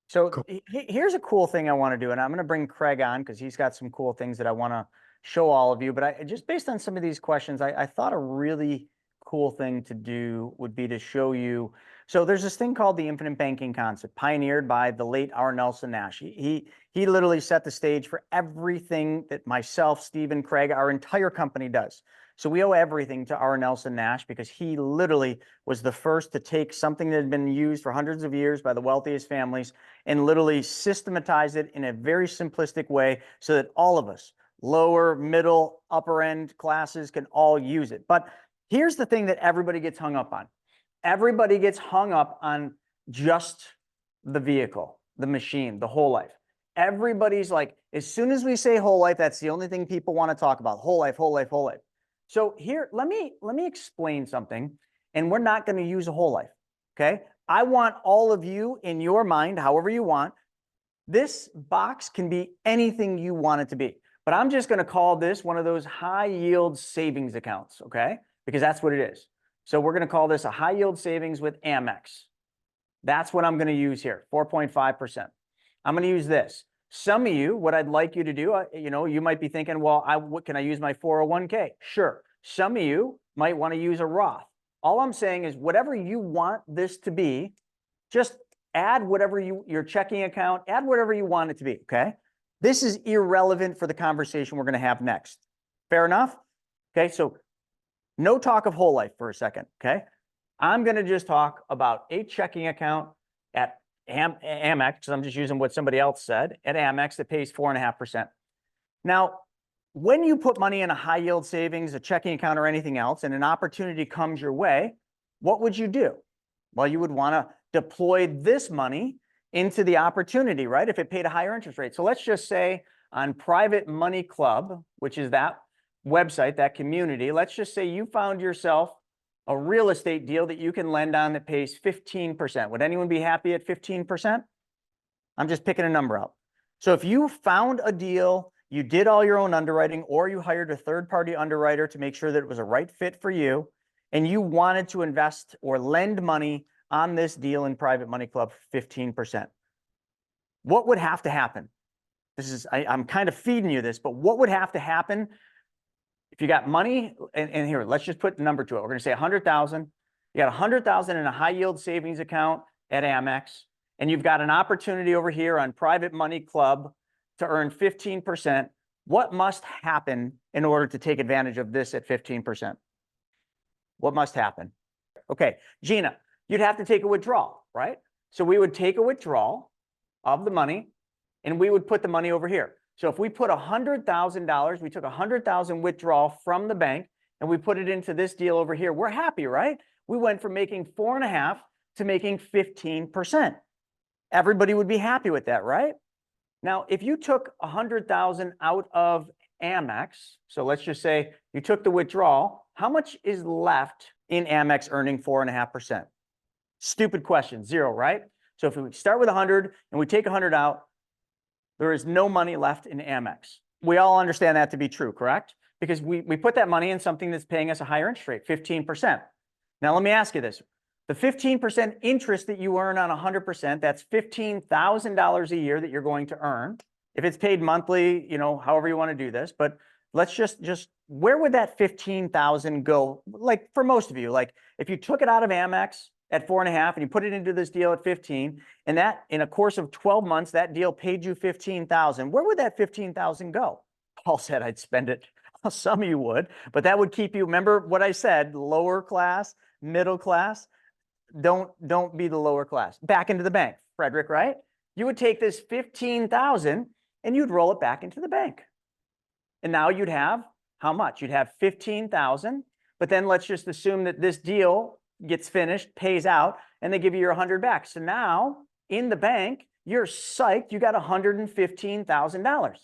So Cool. here's a cool thing I want to do, and I'm going to bring Craig on because he's got some cool things that I want to show all of you. But I just based on some of these questions, I thought a really cool thing to do would be to show you. So there's this thing called the infinite banking concept, pioneered by the late R. Nelson Nash. He literally set the stage for everything that myself, Stephen, Craig, our entire company does. So we owe everything to R. Nelson Nash because he literally was the first to take something that had been used for hundreds of years by the wealthiest families and literally systematize it in a very simplistic way so that all of us, lower, middle, upper end classes, can all use it. But here's the thing that everybody gets hung up on. Everybody gets hung up on just the vehicle, the machine, the whole life. Everybody's like, as soon as we say whole life, that's the only thing people want to talk about. Whole life, whole life, whole life. So here, let me explain something, and we're not going to use a whole life, okay? I want all of you in your mind, however you want. This box can be anything you want it to be, but I'm just going to call this one of those high yield savings accounts, okay? Because that's what it is. So we're going to call this a high yield savings with Amex. That's what I'm going to use here, 4.5%. I'm going to use this. Some of you, what I'd like you to do, you might be thinking, well, what can I use my 401k? Sure. Some of you might want to use a Roth. All I'm saying is whatever you want this to be, just add whatever your checking account, add whatever you want it to be, okay? This is irrelevant for the conversation we're going to have next. Fair enough? Okay, so no talk of whole life for a second, okay? I'm going to just talk about a checking account at Amex, because I'm just using what somebody else said, at Amex that pays 4.5%. Now, when you put money in a high yield savings, a checking account, or anything else, and an opportunity comes your way, what would you do? Well, you would want to deploy this money into the opportunity, right? If it paid a higher interest rate. So let's just say on Private Money Club, which is that website, that community, let's just say you found yourself a real estate deal that you can lend on that pays 15%. Would anyone be happy at 15%? I'm just picking a number out. So if you found a deal, you did all your own underwriting, or you hired a third-party underwriter to make sure that it was a right fit for you, and you wanted to invest or lend money on this deal in Private Money Club, 15%. What would have to happen? I'm kind of feeding you this, but what would have to happen if you got money? And here, let's just put the number to it. We're going to say 100,000. You got 100,000 in a high yield savings account at Amex, and you've got an opportunity over here on Private Money Club to earn 15%. What must happen in order to take advantage of this at 15%? What must happen? Okay, Gina, you'd have to take a withdrawal, right? So we would take a withdrawal of the money, and we would put the money over here. So if we put $100,000, we took $100,000 withdrawal from the bank, and we put it into this deal over here, we're happy, right? We went from making 4.5 to making 15%. Everybody would be happy with that, right? Now, if you took 100,000 out of Amex, so let's just say you took the withdrawal, how much is left in Amex earning 4.5%? Stupid question, 0, right? So if we start with 100 and we take 100 out, there is no money left in Amex. We all understand that to be true, correct? Because we put that money in something that's paying us a higher interest rate, 15%. Now, let me ask you this. The 15% interest that you earn on 100%, that's $15,000 a year that you're going to earn. If it's paid monthly, however you want to do this, but let's just where would that 15,000 go? Like for most of you, like if you took it out of Amex at 4.5 and you put it into this deal at 15, and that in a course of 12 months, that deal paid you 15,000, where would that 15,000 go? Paul said I'd spend it. Well, some of you would, but that would keep you, remember what I said, lower class, middle class. don't be the lower class. Back into the bank, Frederick, right? You would take this 15,000 and you'd roll it back into the bank. And now you'd have how much? You'd have 15,000, but then let's just assume that this deal gets finished, pays out, and they give you your 100 back. So now in the bank, you're psyched. You got $115,000,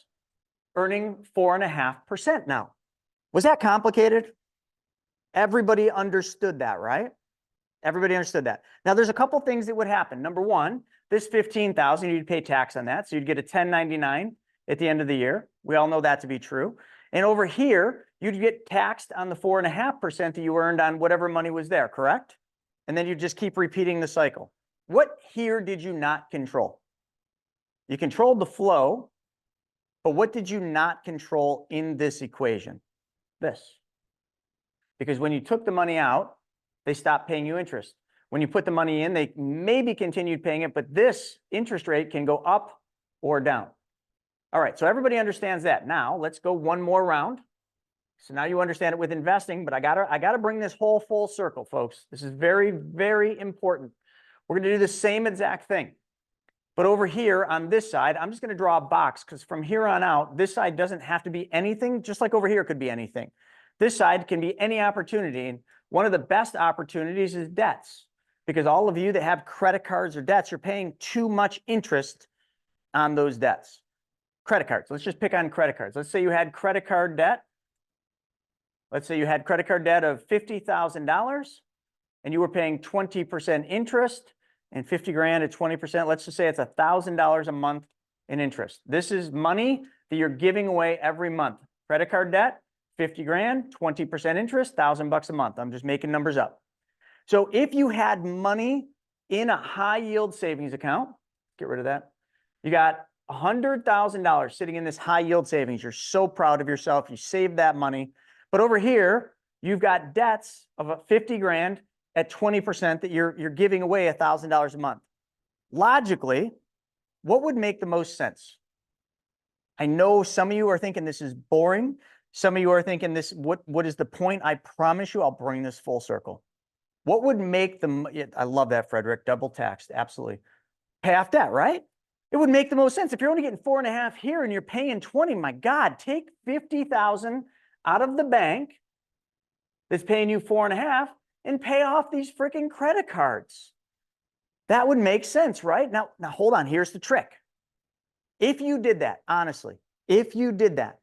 earning 4.5% now. Was that complicated? Everybody understood that, right? Everybody understood that. Now there's a couple things that would happen. Number one, this 15,000, you'd pay tax on that. So you'd get a 1099 at the end of the year. We all know that to be true. And over here, you'd get taxed on the 4.5% that you earned on whatever money was there, correct? And then you just keep repeating the cycle. What here did you not control? You controlled the flow, but what did you not control in this equation? This. Because when you took the money out, they stopped paying you interest. When you put the money in, they maybe continued paying it, but this interest rate can go up or down. All right, so everybody understands that. Now let's go one more round. So now you understand it with investing, but I gotta bring this whole full circle, folks. This is very, very important. We're gonna do the same exact thing. But over here on this side, I'm just gonna draw a box because from here on out, this side doesn't have to be anything, just like over here could be anything. This side can be any opportunity. And one of the best opportunities is debts, because all of you that have credit cards or debts, you're paying too much interest on those debts. Credit cards. Let's just pick on credit cards. Let's say you had credit card debt. Let's say you had credit card debt of $50,000 and you were paying 20% interest and 50 grand at 20%. Let's just say it's $1,000 a month in interest. This is money that you're giving away every month. Credit card debt, 50 grand, 20% interest, $1,000 a month. I'm just making numbers up. So if you had money in a high yield savings account, get rid of that. You got $100,000 sitting in this high yield savings. You're so proud of yourself. You saved that money. But over here, you've got debts of 50 grand at 20% that you're giving away $1,000 a month. Logically, what would make the most sense? I know some of you are thinking this is boring. Some of you are thinking this, what is the point? I promise you, I'll bring this full circle. What would make I love that, Frederick, double taxed, absolutely. Pay off debt, right? It would make the most sense. If you're only getting 4.5 here and you're paying 20, my God, take 50,000 out of the bank that's paying you 4.5 and pay off these freaking credit cards. That would make sense, right? Now hold on, here's the trick. If you did that, honestly, if you did that,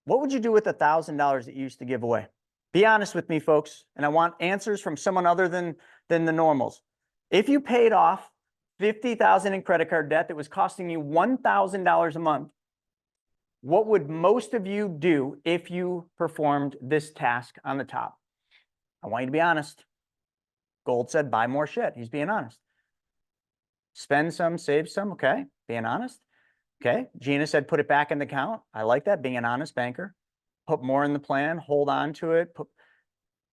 what would you do with $1,000 that you used to give away? Be honest with me, folks, and I want answers from someone other than the normals. If you paid off $50,000 in credit card debt that was costing you $1,000 a month, what would most of you do if you performed this task on the top? I want you to be honest. Gold said, buy more shit. He's being honest. Spend some, save some. Okay, being honest. Okay, Gina said, put it back in the account. I like that, being an honest banker. Put more in the plan, hold on to it,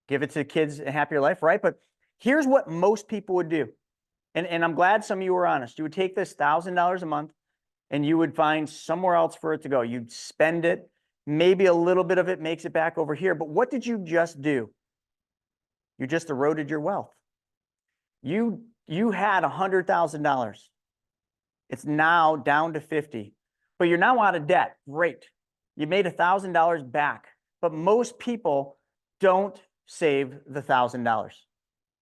give it to the kids, a happier life, right? But here's what most people would do. And I'm glad some of you were honest. You would take this $1,000 a month and you would find somewhere else for it to go. You'd spend it. Maybe a little bit of it makes it back over here. But what did you just do? You just eroded your wealth. You had $100,000. It's now down to 50, but you're now out of debt. Great. You made $1,000 back, but most people don't save the $1,000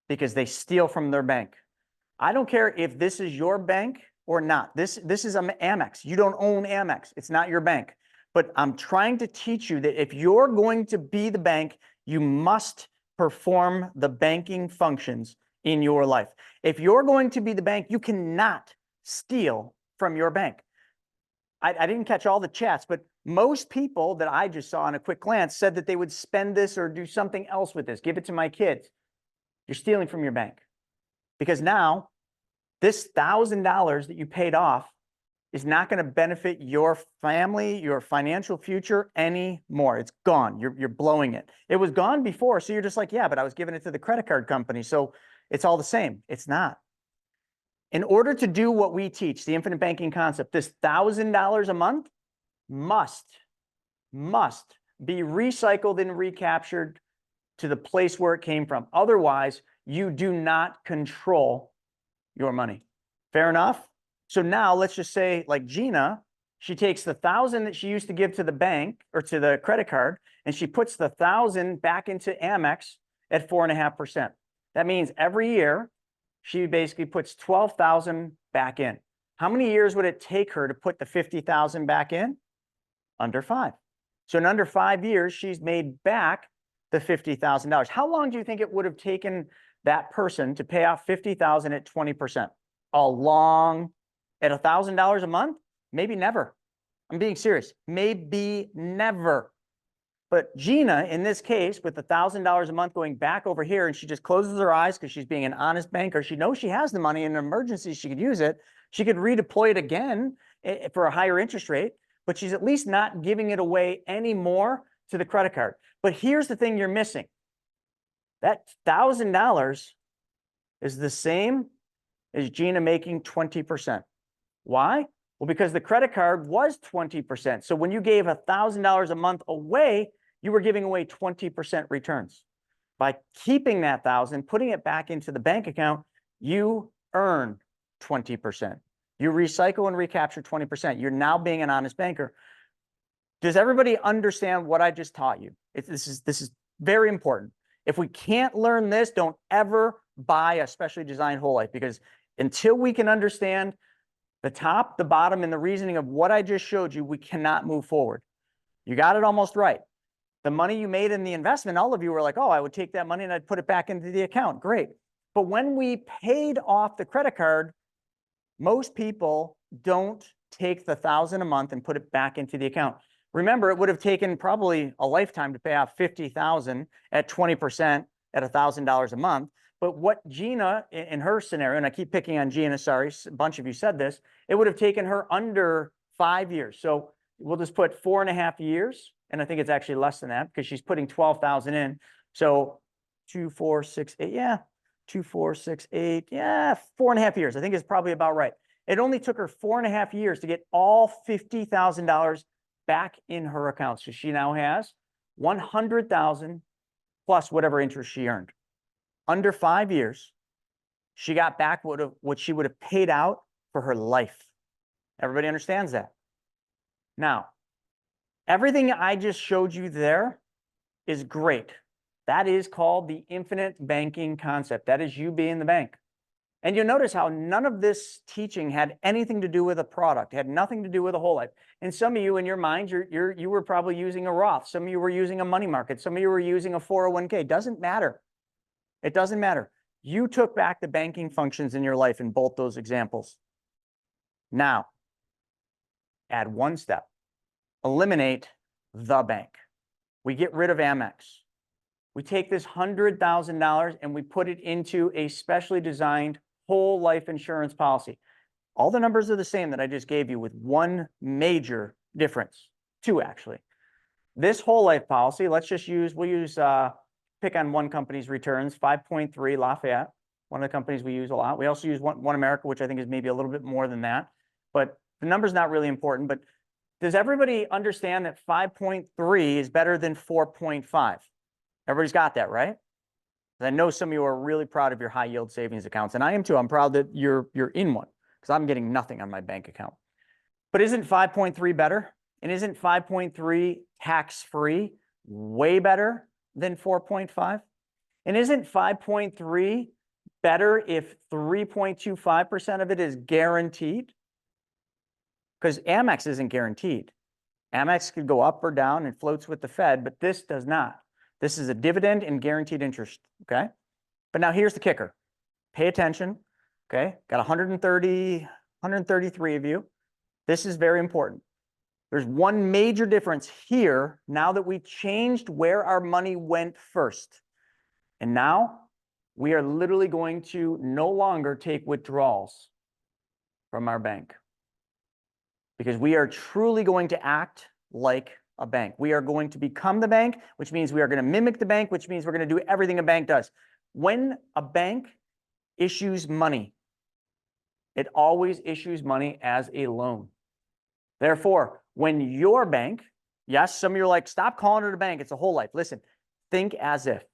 because they steal from their bank. I don't care if this is your bank or not. This is Amex. You don't own Amex. It's not your bank. But I'm trying to teach you that if you're going to be the bank, you must perform the banking functions in your life. If you're going to be the bank, you cannot steal from your bank. I didn't catch all the chats, but most people that I just saw in a quick glance said that they would spend this or do something else with this. Give it to my kids. You're stealing from your bank. Because now this $1,000 that you paid off is not going to benefit your family, your financial future anymore. It's gone. You're blowing it. It was gone before. So you're just like, yeah, but I was giving it to the credit card company. So it's all the same. It's not. In order to do what we teach, the infinite banking concept, this $1,000 a month must be recycled and recaptured to the place where it came from. Otherwise, You do not control your money. Fair enough? So now let's just say like Gina, she takes the 1,000 that she used to give to the bank or to the credit card, and she puts the 1,000 back into Amex at 4.5%. That means every year she basically puts 12,000 back in. How many years would it take her to put the 50,000 back in? Under 5. So in under 5 years, she's made back the $50,000. How long do you think it would have taken that person to pay off 50,000 at 20%? At $1,000 a month? Maybe never. I'm being serious. Maybe never. But Gina, in this case, with $1,000 a month going back over here, and she just closes her eyes because she's being an honest banker. She knows she has the money in an emergency. She could use it. She could redeploy it again for a higher interest rate, but she's at least not giving it away anymore to the credit card. But here's the thing you're missing. That $1,000 is the same as Gina making 20%. Why? Well, because the credit card was 20%. So when you gave $1,000 a month away, you were giving away 20% returns. By keeping that 1,000, putting it back into the bank account, you earn 20%. You recycle and recapture 20%. You're now being an honest banker. Does everybody understand what I just taught you? This is very important. If we can't learn this, don't ever buy a specially designed whole life, because until we can understand the top, the bottom, and the reasoning of what I just showed you, we cannot move forward. You got it almost right. The money you made in the investment, all of you were like, oh, I would take that money and I'd put it back into the account. Great. But when we paid off the credit card, most people don't take the 1,000 a month and put it back into the account. Remember, it would have taken probably a lifetime to pay off 50,000 at 20% at $1,000 a month. But what Gina, in her scenario, and I keep picking on Gina, sorry, a bunch of you said this, it would have taken her under 5 years. So we'll just put 4.5 years, and I think it's actually less than that because she's putting 12,000 in. So 2, 4, 6, 8, yeah, 2, 4, 6, 8, yeah, 4.5 years. I think it's probably about right. It only took her 4.5 years to get all $50,000 back in her account. So she now has 100,000 plus whatever interest she earned. Under 5 years, she got back what she would have paid out for her life. Everybody understands that? Now, everything I just showed you there is great. That is called the infinite banking concept. That is you being the bank. And you'll notice how none of this teaching had anything to do with a product, had nothing to do with a whole life. And some of you in your mind, you were probably using a Roth. Some of you were using a money market. Some of you were using a 401k. Doesn't matter. It doesn't matter. You took back the banking functions in your life in both those examples. Now, add one step. Eliminate the bank. We get rid of Amex. We take this $100,000 and we put it into a specially designed whole life insurance policy. All the numbers are the same that I just gave you, with one major difference. Two, actually. This whole life policy, we'll use pick on one company's returns, 5.3 Lafayette, one of the companies we use a lot. We also use One America, which I think is maybe a little bit more than that, but the number's not really important. But does everybody understand that 5.3 is better than 4.5? Everybody's got that, right? I know some of you are really proud of your high yield savings accounts, and I am too. I'm proud that you're in one, because I'm getting nothing on my bank account. But isn't 5.3 better? And isn't 5.3 tax-free way better than 4.5? And isn't 5.3 better if 3.25% of it is guaranteed? Because Amex isn't guaranteed. Amex could go up or down and floats with the Fed, but this does not. This is a dividend and guaranteed interest, okay? But now here's the kicker. Pay attention, okay? Got 133 of you. This is very important. There's one major difference here now that we changed where our money went first. And now we are literally going to no longer take withdrawals from our bank, because we are truly going to act like a bank. We are going to become the bank, which means we are going to mimic the bank, which means we're going to do everything a bank does. When a bank issues money, it always issues money as a loan. Therefore, when your bank, yes, some of you are like, stop calling it a bank, it's a whole life. Listen, think as if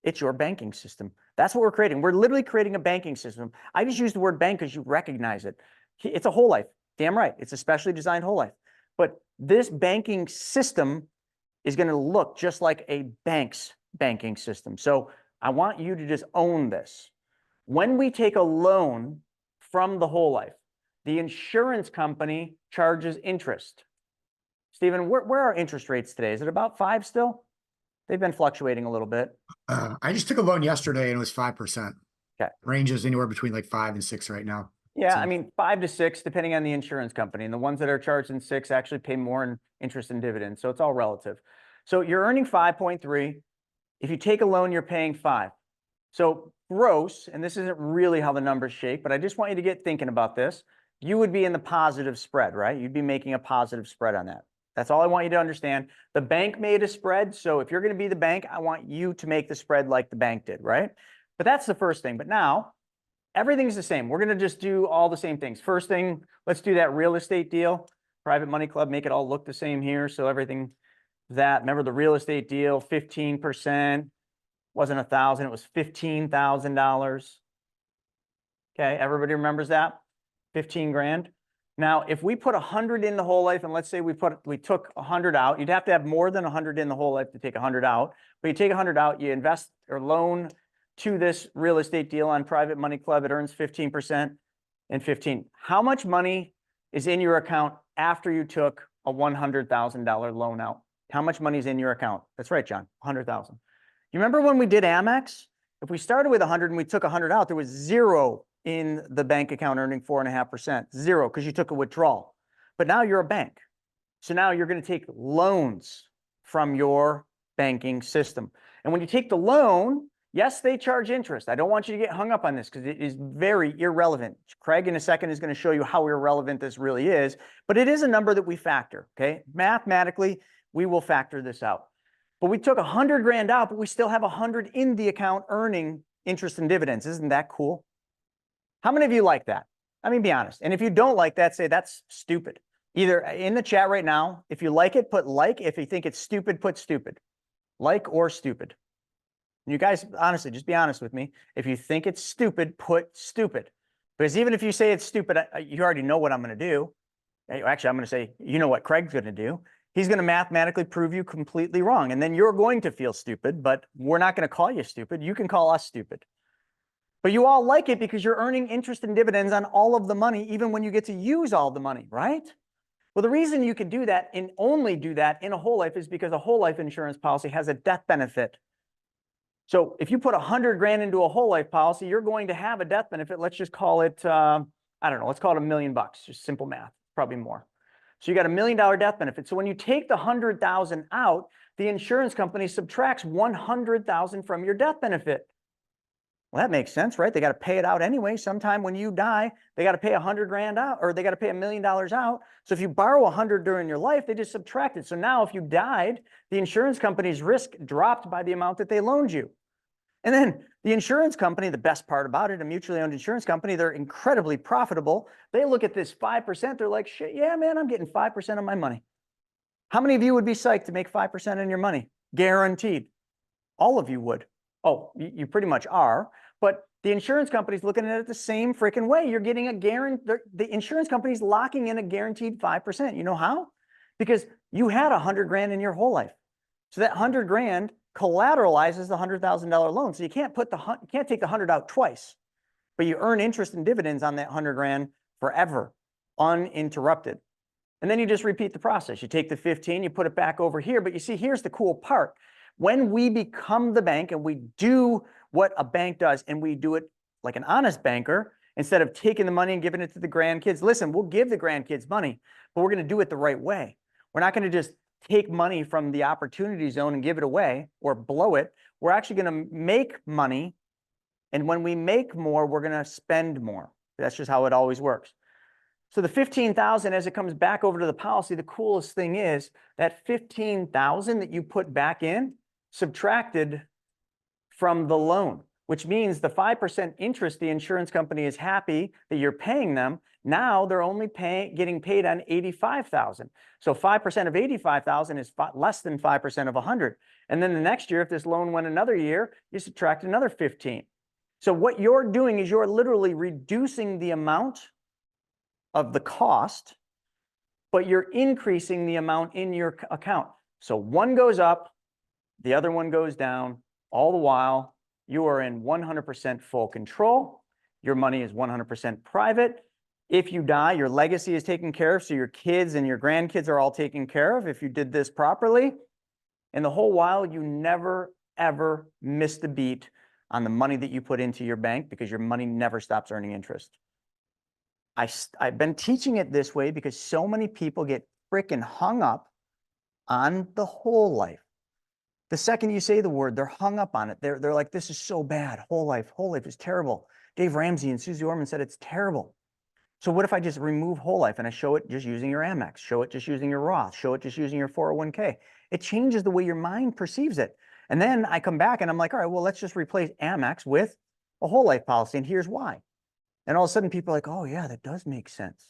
it's your banking system. That's what we're creating. We're literally creating a banking system. I just use the word bank because you recognize it. It's a whole life. Damn right. It's a specially designed whole life. But this banking system is going to look just like a bank's banking system. So I want you to just own this. When we take a loan from the whole life, the insurance company charges interest. Stephen, where are interest rates today? Is it about 5 still? They've been fluctuating a little bit. I just took a loan yesterday and it was 5%. Okay. Ranges anywhere between like 5 and 6 right now. Yeah, So- I mean, 5 to 6, depending on the insurance company. And the ones that are charging 6 actually pay more in interest and dividends. So it's all relative. So you're earning 5.3. If you take a loan, you're paying 5. So gross, and this isn't really how the numbers shake, but I just want you to get thinking about this. You would be in the positive spread, right? You'd be making a positive spread on that. That's all I want you to understand. The bank made a spread. So if you're going to be the bank, I want you to make the spread like the bank did, right? But that's the first thing. But now everything's the same. We're going to just do all the same things. First thing, let's do that real estate deal. Private Money Club, make it all look the same here. So everything that, remember the real estate deal, 15%, wasn't 1,000, it was $15,000. Okay, everybody remembers that? 15 grand. Now, if we put 100 in the whole life, and let's say we took 100 out, you'd have to have more than 100 in the whole life to take 100 out. But you take 100 out, you invest or loan to this real estate deal on Private Money Club, it earns 15% and 15. How much money is in your account after you took a $100,000 loan out? How much money is in your account? That's right, John, 100,000. You remember when we did Amex? If we started with 100 and we took 100 out, there was 0 in the bank account earning 4.5%, 0, because you took a withdrawal. But now you're a bank. So now you're going to take loans from your banking system. And when you take the loan, yes, they charge interest. I don't want you to get hung up on this because it is very irrelevant. Craig in a second is going to show you how irrelevant this really is, but it is a number that we factor, okay? Mathematically, we will factor this out. But we took 100 grand out, but we still have 100 in the account earning interest and dividends. Isn't that cool? How many of you like that? I mean, be honest. And if you don't like that, say that's stupid. Either in the chat right now, if you like it, put like. If you think it's stupid, put stupid. Like or stupid. You guys, honestly, just be honest with me. If you think it's stupid, put stupid. Because even if you say it's stupid, you already know what I'm going to do. Actually, I'm going to say, you know what Craig's going to do. He's going to mathematically prove you completely wrong. And then you're going to feel stupid, but we're not going to call you stupid. You can call us stupid. But you all like it because you're earning interest and dividends on all of the money, even when you get to use all the money, right? Well, the reason you can do that and only do that in a whole life is because a whole life insurance policy has a death benefit. So if you put 100 grand into a whole life policy, you're going to have a death benefit. Let's just call it, I don't know, let's call it $1 million, just simple math, probably more. So you got $1 million death benefit. So when you take the 100,000 out, the insurance company subtracts 100,000 from your death benefit. Well, that makes sense, right? They got to pay it out anyway. Sometime when you die, they got to pay 100 grand out, or they got to pay $1 million out. So if you borrow 100 during your life, they just subtract it. So now if you died, the insurance company's risk dropped by the amount that they loaned you. And then the insurance company, the best part about it, a mutually owned insurance company, they're incredibly profitable. They look at this 5%, they're like, shit, yeah, man, I'm getting 5% of my money. How many of you would be psyched to make 5% on your money? Guaranteed. All of you would. Oh, you pretty much are. But the insurance company's looking at it the same freaking way. You're getting a guarantee. The insurance company's locking in a guaranteed 5%. You know how? Because you had 100 grand in your whole life. So that 100 grand collateralizes the $100,000 loan. So you can't take the 100 out twice, but you earn interest and dividends on that 100 grand forever, uninterrupted. And then you just repeat the process. You take the 15, you put it back over here, but you see, here's the cool part. When we become the bank and we do what a bank does, and we do it like an honest banker, instead of taking the money and giving it to the grandkids, listen, we'll give the grandkids money, but we're going to do it the right way. We're not going to just take money from the opportunity zone and give it away or blow it. We're actually going to make money. And when we make more, we're going to spend more. That's just how it always works. So the 15,000, as it comes back over to the policy, the coolest thing is that 15,000 that you put back in subtracted from the loan, which means the 5% interest, the insurance company is happy that you're paying them. Now they're only getting paid on 85,000. So 5% of 85,000 is less than 5% of 100. And then the next year, if this loan went another year, you subtract another 15. So what you're doing is you're literally reducing the amount of the cost, but you're increasing the amount in your account. So one goes up, the other one goes down, all the while you are in 100% full control. Your money is 100% private. If you die, your legacy is taken care of, so your kids and your grandkids are all taken care of if you did this properly. And the whole while, you never, ever missed a beat on the money that you put into your bank, because your money never stops earning interest. I've been teaching it this way because so many people get freaking hung up on the whole life. The second you say the word, they're hung up on it. They're like, this is so bad. Whole life is terrible. Dave Ramsey and Susie Orman said it's terrible. So what if I just remove whole life and I show it just using your Amex, show it just using your Roth, show it just using your 401k? It changes the way your mind perceives it. And then I come back and I'm like, all right, well, let's just replace Amex with a whole life policy. And here's why. And all of a sudden people are like, oh yeah, that does make sense.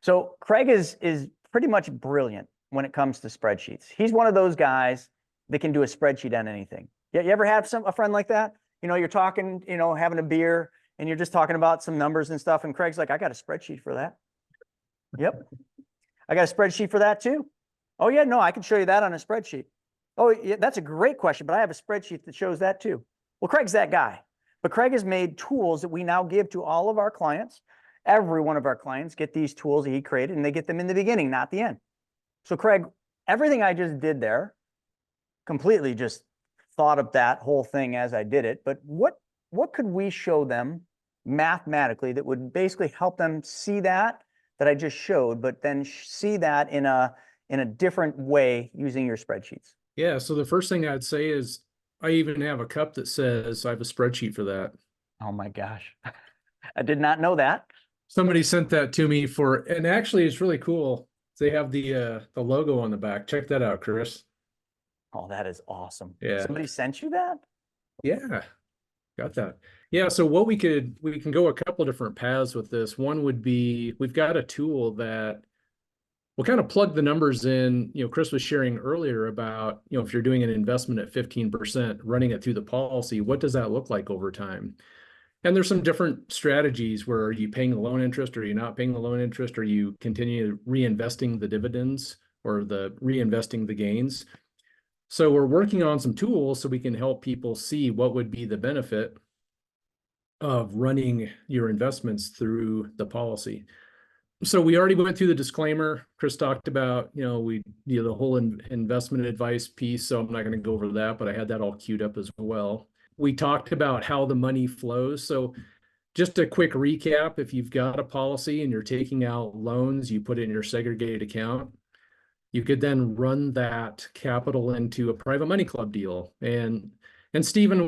So Craig is pretty much brilliant when it comes to spreadsheets. He's one of those guys that can do a spreadsheet on anything. You ever have a friend like that? You know, you're talking, you know, having a beer and you're just talking about some numbers and stuff. And Craig's like, I got a spreadsheet for that. Yep. I got a spreadsheet for that too. Oh yeah, no, I can show you that on a spreadsheet. Oh yeah, that's a great question, but I have a spreadsheet that shows that too. Well, Craig's that guy. But Craig has made tools that we now give to all of our clients. Every one of our clients get these tools that he created, and they get them in the beginning, not the end. So Craig, everything I just did there, completely just thought of that whole thing as I did it. But what could we show them mathematically that would basically help them see that I just showed, but then see that in a different way using your spreadsheets? Yeah, so the first thing I'd say is I even have a cup that says I have a spreadsheet for that. Oh my gosh. I did not know that. Somebody sent that to me and actually it's really cool. They have the logo on the back. Check that out, Chris. Oh, that is awesome. Yeah. Somebody sent you that? Yeah, got that. Yeah, so what we can go a couple different paths with this. One would be, we've got a tool that we'll kind of plug the numbers in. You know, Chris was sharing earlier about, you know, if you're doing an investment at 15%, running it through the policy, what does that look like over time? And there's some different strategies where are you paying the loan interest? Are you not paying the loan interest? Are you continuing reinvesting the dividends or reinvesting the gains? So we're working on some tools so we can help people see what would be the benefit of running your investments through the policy. So we already went through the disclaimer. Chris talked about, you know, the whole investment advice piece. So I'm not going to go over that, but I had that all queued up as well. We talked about how the money flows. So just a quick recap, if you've got a policy and you're taking out loans, you put it in your segregated account. You could then run that capital into a private money club deal. And Stephen,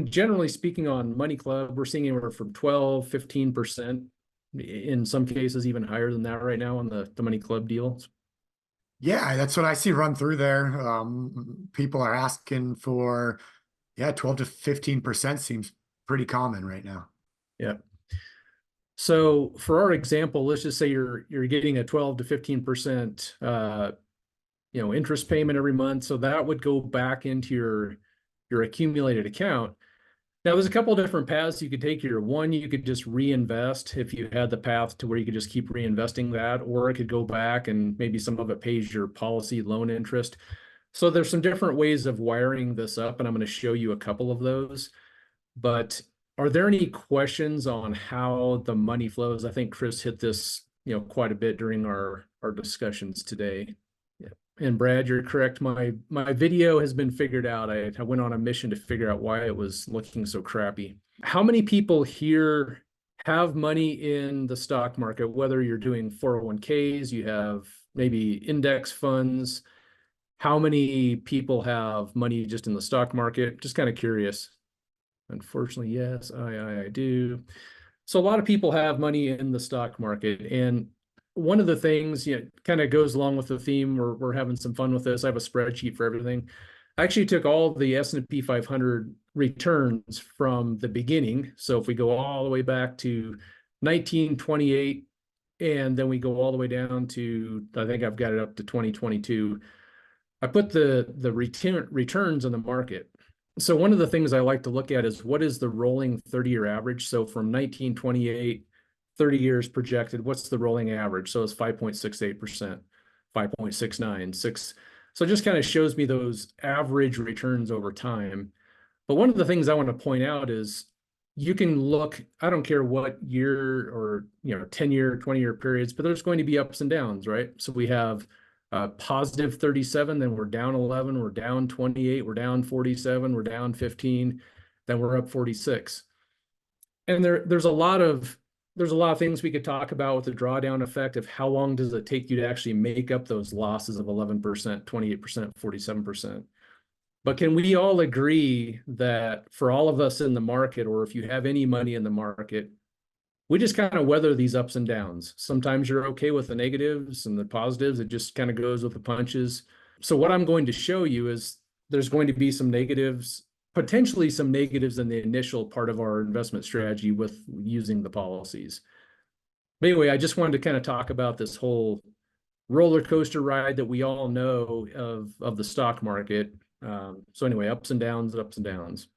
generally speaking on money club, we're seeing anywhere from 12, 15%, in some cases even higher than that right now on the money club deals. Yeah, that's what I see run through there. People are asking for, 12 to 15% seems pretty common right now. Yeah. So for our example, let's just say you're getting a 12 to 15% interest payment every month. So that would go back into your accumulated account. Now there's a couple of different paths you could take here. One, you could just reinvest if you had the path to where you could just keep reinvesting that, or it could go back and maybe some of it pays your policy loan interest. So there's some different ways of wiring this up, and I'm going to show you a couple of those. But are there any questions on how the money flows? I think Chris hit this, quite a bit during our discussions today. Yeah. And Brad, you're correct. My video has been figured out. I went on a mission to figure out why it was looking so crappy. How many people here have money in the stock market, whether you're doing 401ks, you have maybe index funds? How many people have money just in the stock market? Just kind of curious. Unfortunately, yes, I do. So a lot of people have money in the stock market. And one of the things, kind of goes along with the theme, we're having some fun with this. I have a spreadsheet for everything. I actually took all the S&P 500 returns from the beginning. So if we go all the way back to 1928, and then we go all the way down to, I think I've got it up to 2022. I put the returns in the market. So one of the things I like to look at is what is the rolling 30-year average? So from 1928, 30 years projected, what's the rolling average? So it's 5.68%, 5.69, 6. So it just kind of shows me those average returns over time. But one of the things I want to point out is you can look, I don't care what year or 10-year, 20-year periods, but there's going to be ups and downs, right? So we have positive 37, then we're down 11, we're down 28, we're down 47, we're down 15, then we're up 46. And there's a lot of things we could talk about with the drawdown effect of how long does it take you to actually make up those losses of 11%, 28%, 47%. But can we all agree that for all of us in the market, or if you have any money in the market, we just kind of weather these ups and downs. Sometimes you're okay with the negatives and the positives. It just kind of goes with the punches. So what I'm going to show you is there's going to be some negatives, potentially some negatives in the initial part of our investment strategy with using the policies. But anyway, I just wanted to kind of talk about this whole roller coaster ride that we all know of the stock market. So anyway, ups and downs, ups and downs.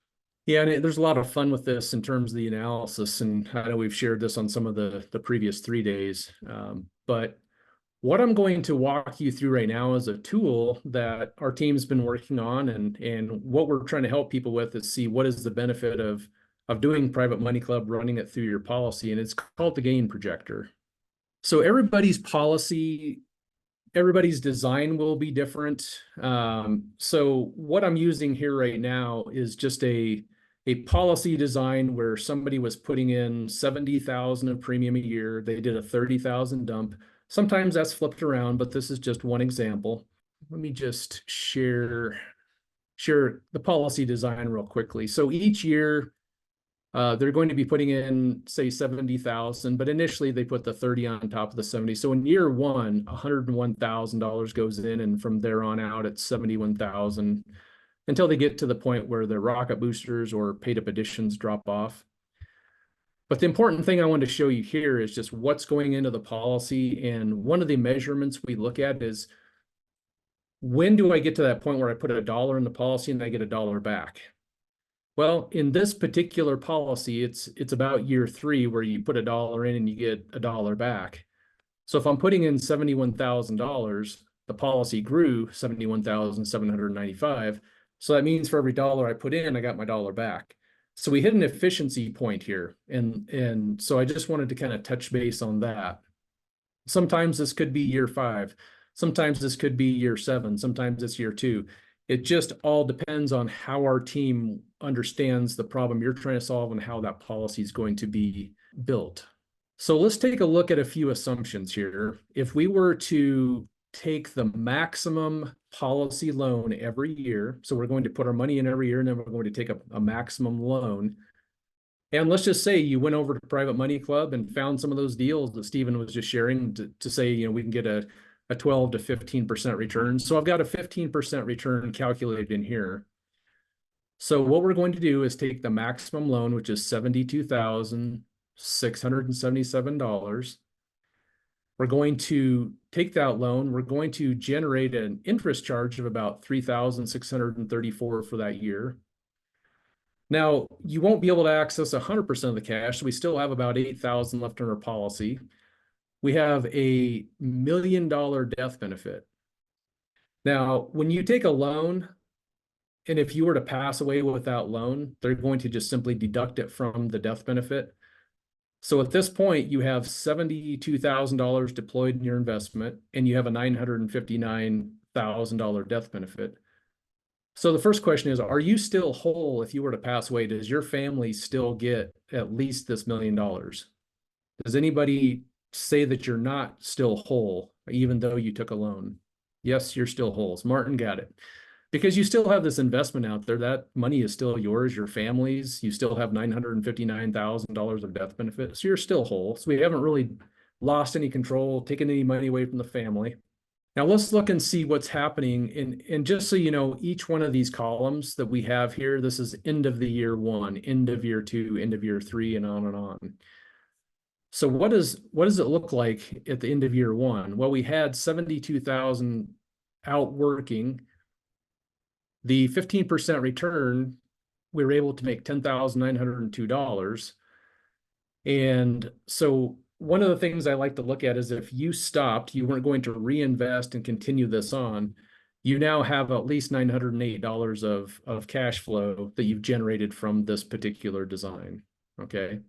Yeah, and there's a lot of fun with this in terms of the analysis, and I know we've shared this on some of the previous 3 days. But what I'm going to walk you through right now is a tool that our team's been working on, and what we're trying to help people with is see what is the benefit of doing Private Money Club, running it through your policy, and it's called the gain projector. So everybody's policy, everybody's design will be different. So what I'm using here right now is just a policy design where somebody was putting in 70,000 of premium a year. They did a 30,000 dump. Sometimes that's flipped around, but this is just one example. Let me just share the policy design real quickly. So each year, they're going to be putting in, say, 70,000, but initially they put the 30 on top of the 70. So in year one, $101,000 goes in, and from there on out, it's 71,000 until they get to the point where the rocket boosters or paid up additions drop off. But the important thing I want to show you here is just what's going into the policy. And one of the measurements we look at is, when do I get to that point where I put $1 in the policy and I get $1 back? Well, in this particular policy, it's about year 3 where you put $1 in and you get $1 back. So if I'm putting in $71,000, the policy grew $71,795. So that means for every dollar I put in, I got my $1 back. So we hit an efficiency point here. And so I just wanted to kind of touch base on that. Sometimes this could be year 5. Sometimes this could be year 7. Sometimes it's year 2. It just all depends on how our team understands the problem you're trying to solve and how that policy is going to be built. So let's take a look at a few assumptions here. If we were to take the maximum policy loan every year, so we're going to put our money in every year, and then we're going to take a maximum loan. And let's just say you went over to Private Money Club and found some of those deals that Stephen was just sharing to say, we can get a 12 to 15% return. So I've got a 15% return calculated in here. So what we're going to do is take the maximum loan, which is $72,677. We're going to take that loan. We're going to generate an interest charge of about $3,634 for that year. Now, you won't be able to access 100% of the cash. So we still have about $8,000 left in our policy. We have a $1 million death benefit. Now, when you take a loan, and if you were to pass away with that loan, they're going to just simply deduct it from the death benefit. So at this point, you have $72,000 deployed in your investment, and you have a $959,000 death benefit. So the first question is, are you still whole if you were to pass away? Does your family still get at least this $1 million? Does anybody say that you're not still whole, even though you took a loan? Yes, you're still whole. So Martin got it. Because you still have this investment out there, that money is still yours, your family's. You still have $959,000 of death benefit. So you're still whole. So we haven't really lost any control, taken any money away from the family. Now let's look and see what's happening. And just so you know, each one of these columns that we have here, this is end of the year 1, end of year 2, end of year 3, and on and on. So what does it look like at the end of year 1? Well, we had 72,000 out working. The 15% return we were able to make $10,902. And so one of the things I like to look at is if you stopped, you weren't going to reinvest and continue this on, you now have at least $908 of cash flow that you've generated from this particular design. Okay.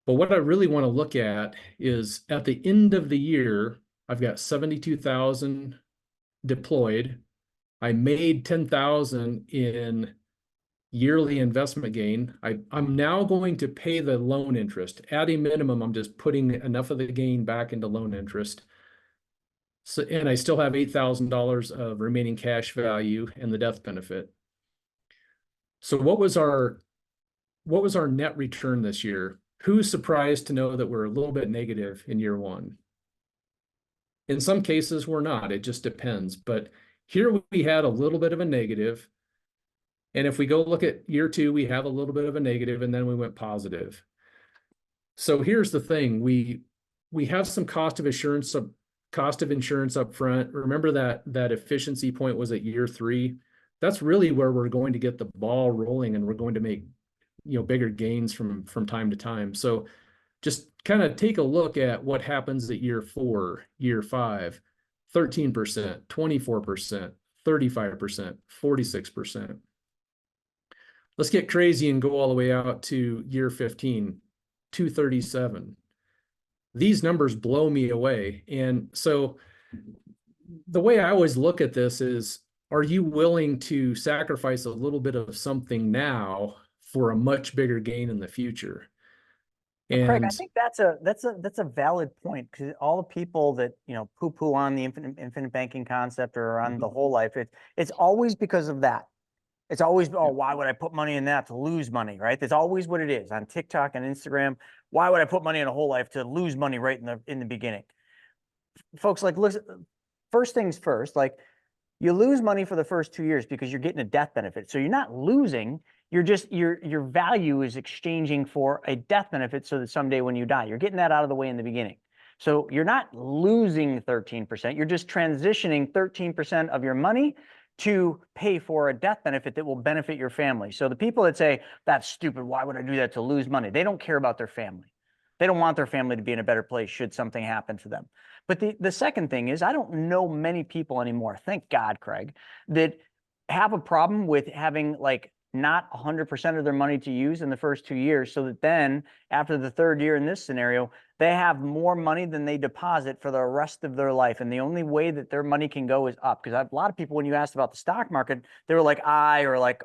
But what I really want to look at is at the end of the year, I've got 72,000 deployed. I made 10,000 in yearly investment gain. I'm now going to pay the loan interest. At a minimum, I'm just putting enough of the gain back into loan interest. So, and I still have $8,000 of remaining cash value and the death benefit. So what was our net return this year? Who's surprised to know that we're a little bit negative in year one? In some cases, we're not. It just depends. But here we had a little bit of a negative. And if we go look at year two, we have a little bit of a negative, and then we went positive. So here's the thing. We have some cost of insurance up front. Remember that efficiency point was at year three. That's really where we're going to get the ball rolling, and we're going to make bigger gains from time to time. So just kind of take a look at what happens at year four, year five, 13%, 24%, 35%, 46%. Let's get crazy and go all the way out to year 15, 237. These numbers blow me away. And so the way I always look at this is, are you willing to sacrifice a little bit of something now for a much bigger gain in the future? And Craig, I think that's a valid point, because all the people that poo-poo on the infinite banking concept or on the whole life, it's always because of that. It's always, oh, why would I put money in that to lose money, right? That's always what it is on TikTok and Instagram. Why would I put money in a whole life to lose money right in the beginning? Folks, like, listen, first things first, like, you lose money for the first 2 years because you're getting a death benefit. So you're not losing, you're just, your value is exchanging for a death benefit so that someday when you die, you're getting that out of the way in the beginning. So you're not losing 13%, you're just transitioning 13% of your money to pay for a death benefit that will benefit your family. So the people that say, that's stupid, why would I do that to lose money? They don't care about their family. They don't want their family to be in a better place should something happen to them. But the second thing is, I don't know many people anymore, thank God, Craig, that have a problem with having like not 100% of their money to use in the first 2 years, so that then after the third year in this scenario, they have more money than they deposit for the rest of their life. And the only way that their money can go is up. Because a lot of people, when you asked about the stock market, they were like,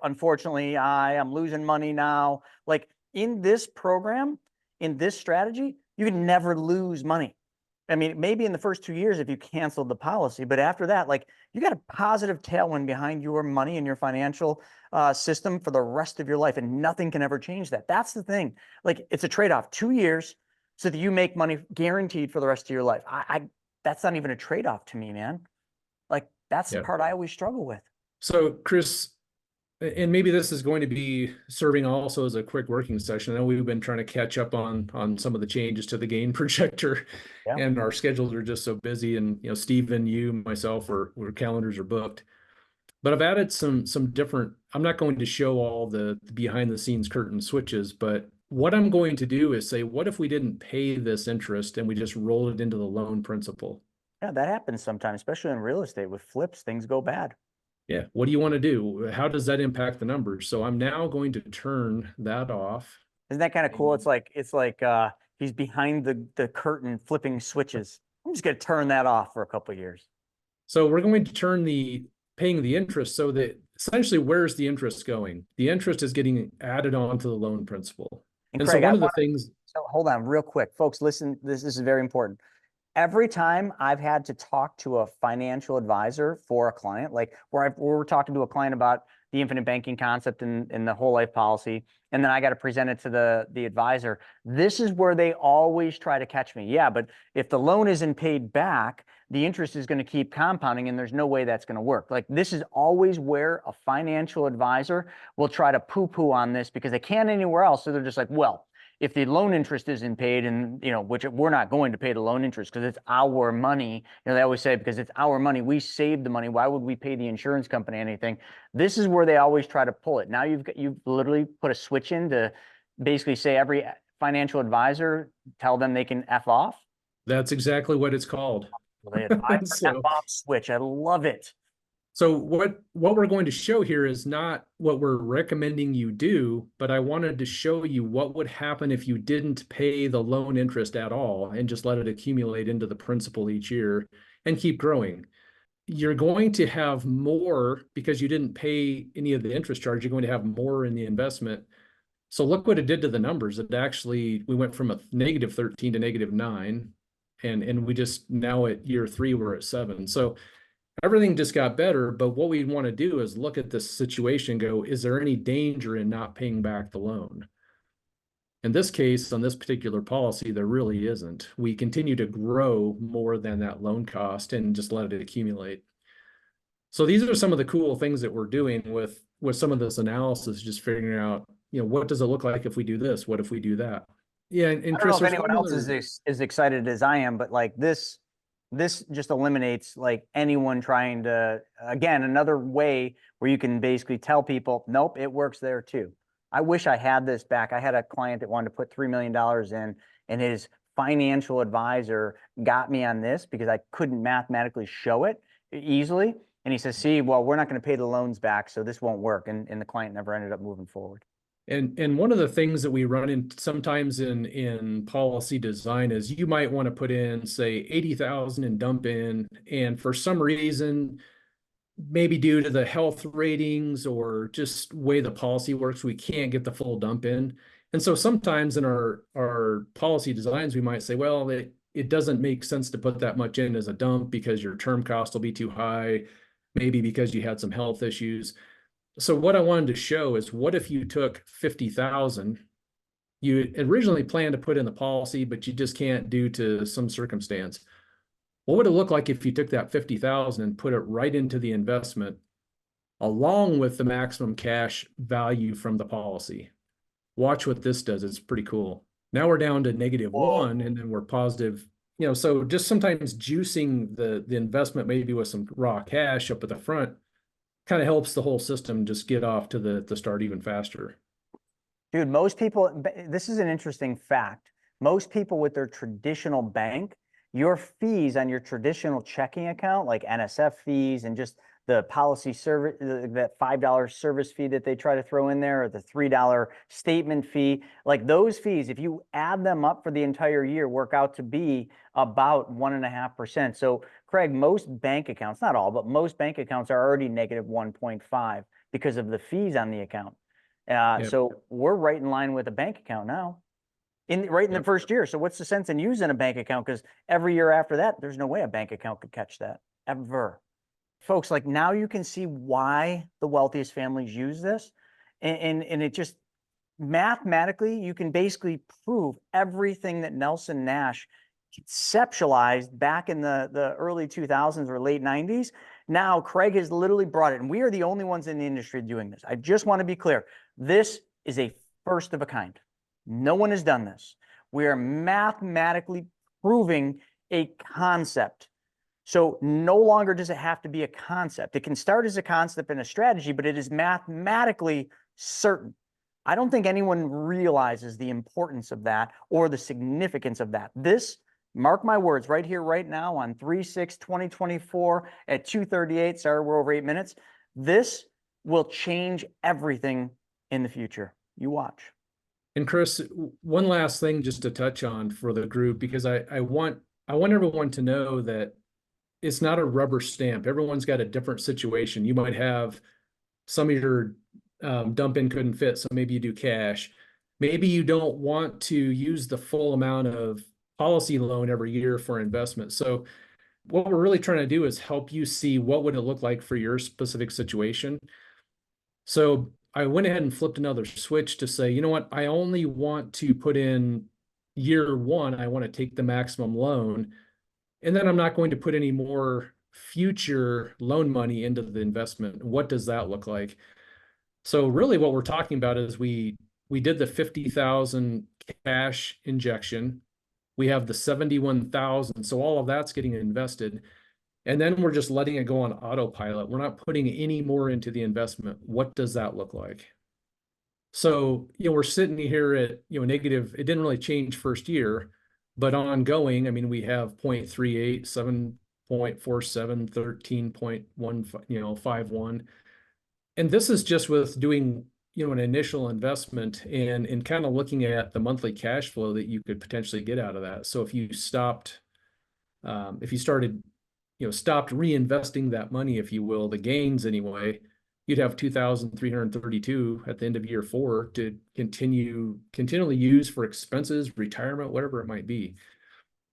unfortunately, I'm losing money now. Like, in this program, in this strategy, you can never lose money. I mean, maybe in the first 2 years if you canceled the policy, but after that, like, you got a positive tailwind behind your money and your financial system for the rest of your life, and nothing can ever change that. That's the thing. Like, it's a trade-off. 2 years so that you make money guaranteed for the rest of your life. That's not even a trade-off to me, man. Like, that's the part I always struggle with. So, Chris, and maybe this is going to be serving also as a quick working session. I know we've been trying to catch up on some of the changes to the gain projector, and our schedules are just so busy. And Stephen, you, myself, our calendars are booked. But I've added some different. I'm not going to show all the behind the scenes curtain switches, but what I'm going to do is say, what if we didn't pay this interest and we just rolled it into the loan principal? Yeah, that happens sometimes, especially in real estate with flips. Things go bad. Yeah. What do you want to do? How does that impact the numbers? So I'm now going to turn that off. Isn't that kind of cool? It's like he's behind the curtain flipping switches. I'm just going to turn that off for a couple of years. So we're going to turn paying the interest, so that essentially, where's the interest going? The interest is getting added on to the loan principal. And Craig, so one of the things. So hold on real quick, folks, listen, this is very important. Every time I've had to talk to a financial advisor for a client, like where we're talking to a client about the infinite banking concept and the whole life policy, and then I got to present it to the advisor, this is where they always try to catch me. Yeah, but if the loan isn't paid back, the interest is going to keep compounding, and there's no way that's going to work. Like, this is always where a financial advisor will try to poo-poo on this because they can't anywhere else. So they're just like, well, if the loan interest isn't paid, and which we're not going to pay the loan interest because it's our money. They always say, because it's our money, we saved the money. Why would we pay the insurance company anything? This is where they always try to pull it. Now you've literally put a switch in to basically say every financial advisor, tell them they can F off. That's exactly what it's called. The advisor F off switch. I love it. So what we're going to show here is not what we're recommending you do, but I wanted to show you what would happen if you didn't pay the loan interest at all and just let it accumulate into the principal each year and keep growing. You're going to have more because you didn't pay any of the interest charge. You're going to have more in the investment. So look what it did to the numbers. It actually, we went from a -13 to -9, and we just now at year 3, we're at 7. So everything just got better. But what we want to do is look at this situation, go, is there any danger in not paying back the loan? In this case, on this particular policy, there really isn't. We continue to grow more than that loan cost and just let it accumulate. So these are some of the cool things that we're doing with some of this analysis, just figuring out, what does it look like if we do this? What if we do that? Yeah, and Chris, I don't know if anyone else is as excited as I am, but like this just eliminates like anyone trying to, again, another way where you can basically tell people, nope, it works there too. I wish I had this back. I had a client that wanted to put $3 million in, and his financial advisor got me on this because I couldn't mathematically show it easily. And he says, see, well, we're not going to pay the loans back, so this won't work. And the client never ended up moving forward. And one of the things that we run into sometimes in policy design is you might want to put in, say, 80,000 and dump in, and for some reason, maybe due to the health ratings or just way the policy works, we can't get the full dump in. And so sometimes in our policy designs, we might say, well, it doesn't make sense to put that much in as a dump because your term cost will be too high, maybe because you had some health issues. So what I wanted to show is, what if you took 50,000, you originally planned to put in the policy, but you just can't due to some circumstance. What would it look like if you took that 50,000 and put it right into the investment along with the maximum cash value from the policy? Watch what this does. It's pretty cool. Now we're down to -1 and then we're positive. So just sometimes juicing the investment maybe with some raw cash up at the front kind of helps the whole system just get off to the start even faster. Dude, most people, this is an interesting fact. Most people with their traditional bank, your fees on your traditional checking account, like NSF fees and just the policy service, that $5 service fee that they try to throw in there, or the $3 statement fee, like those fees, if you add them up for the entire year, work out to be about 1.5%. So Craig, most bank accounts, not all, but most bank accounts are already -1.5 because of the fees on the account. Yep. So we're right in line with a bank account now, right in the first year. So what's the sense in using a bank account? Because every year after that, there's no way a bank account could catch that, ever. Folks, like now you can see why the wealthiest families use this. And it just, mathematically, you can basically prove everything that Nelson Nash conceptualized back in the early 2000s or late 90s. Now Craig has literally brought it, and we are the only ones in the industry doing this. I just want to be clear. This is a first of a kind. No one has done this. We are mathematically proving a concept. So no longer does it have to be a concept. It can start as a concept and a strategy, but it is mathematically certain. I don't think anyone realizes the importance of that or the significance of that. This, mark my words, right here, right now on 3/6/2024 at 2:38, sorry, we're over 8 minutes. This will change everything in the future. You watch. And Chris, one last thing just to touch on for the group, because I want everyone to know that it's not a rubber stamp. Everyone's got a different situation. You might have some of your dump in couldn't fit, so maybe you do cash. Maybe you don't want to use the full amount of policy loan every year for investment. So what we're really trying to do is help you see what would it look like for your specific situation. So I went ahead and flipped another switch to say, you know what, I only want to put in year 1, I want to take the maximum loan. And then I'm not going to put any more future loan money into the investment. What does that look like? So really what we're talking about is we did the 50,000 cash injection. We have the 71,000. So all of that's getting invested. And then we're just letting it go on autopilot. We're not putting any more into the investment. What does that look like? So, we're sitting here at, negative. It didn't really change first year, but ongoing, I mean, we have 0.38, 7.47, 13.1, 51. And this is just with doing, an initial investment and kind of looking at the monthly cash flow that you could potentially get out of that. So if you stopped, if you started, stopped reinvesting that money, if you will, the gains anyway, you'd have 2,332 at the end of year 4 to continually use for expenses, retirement, whatever it might be.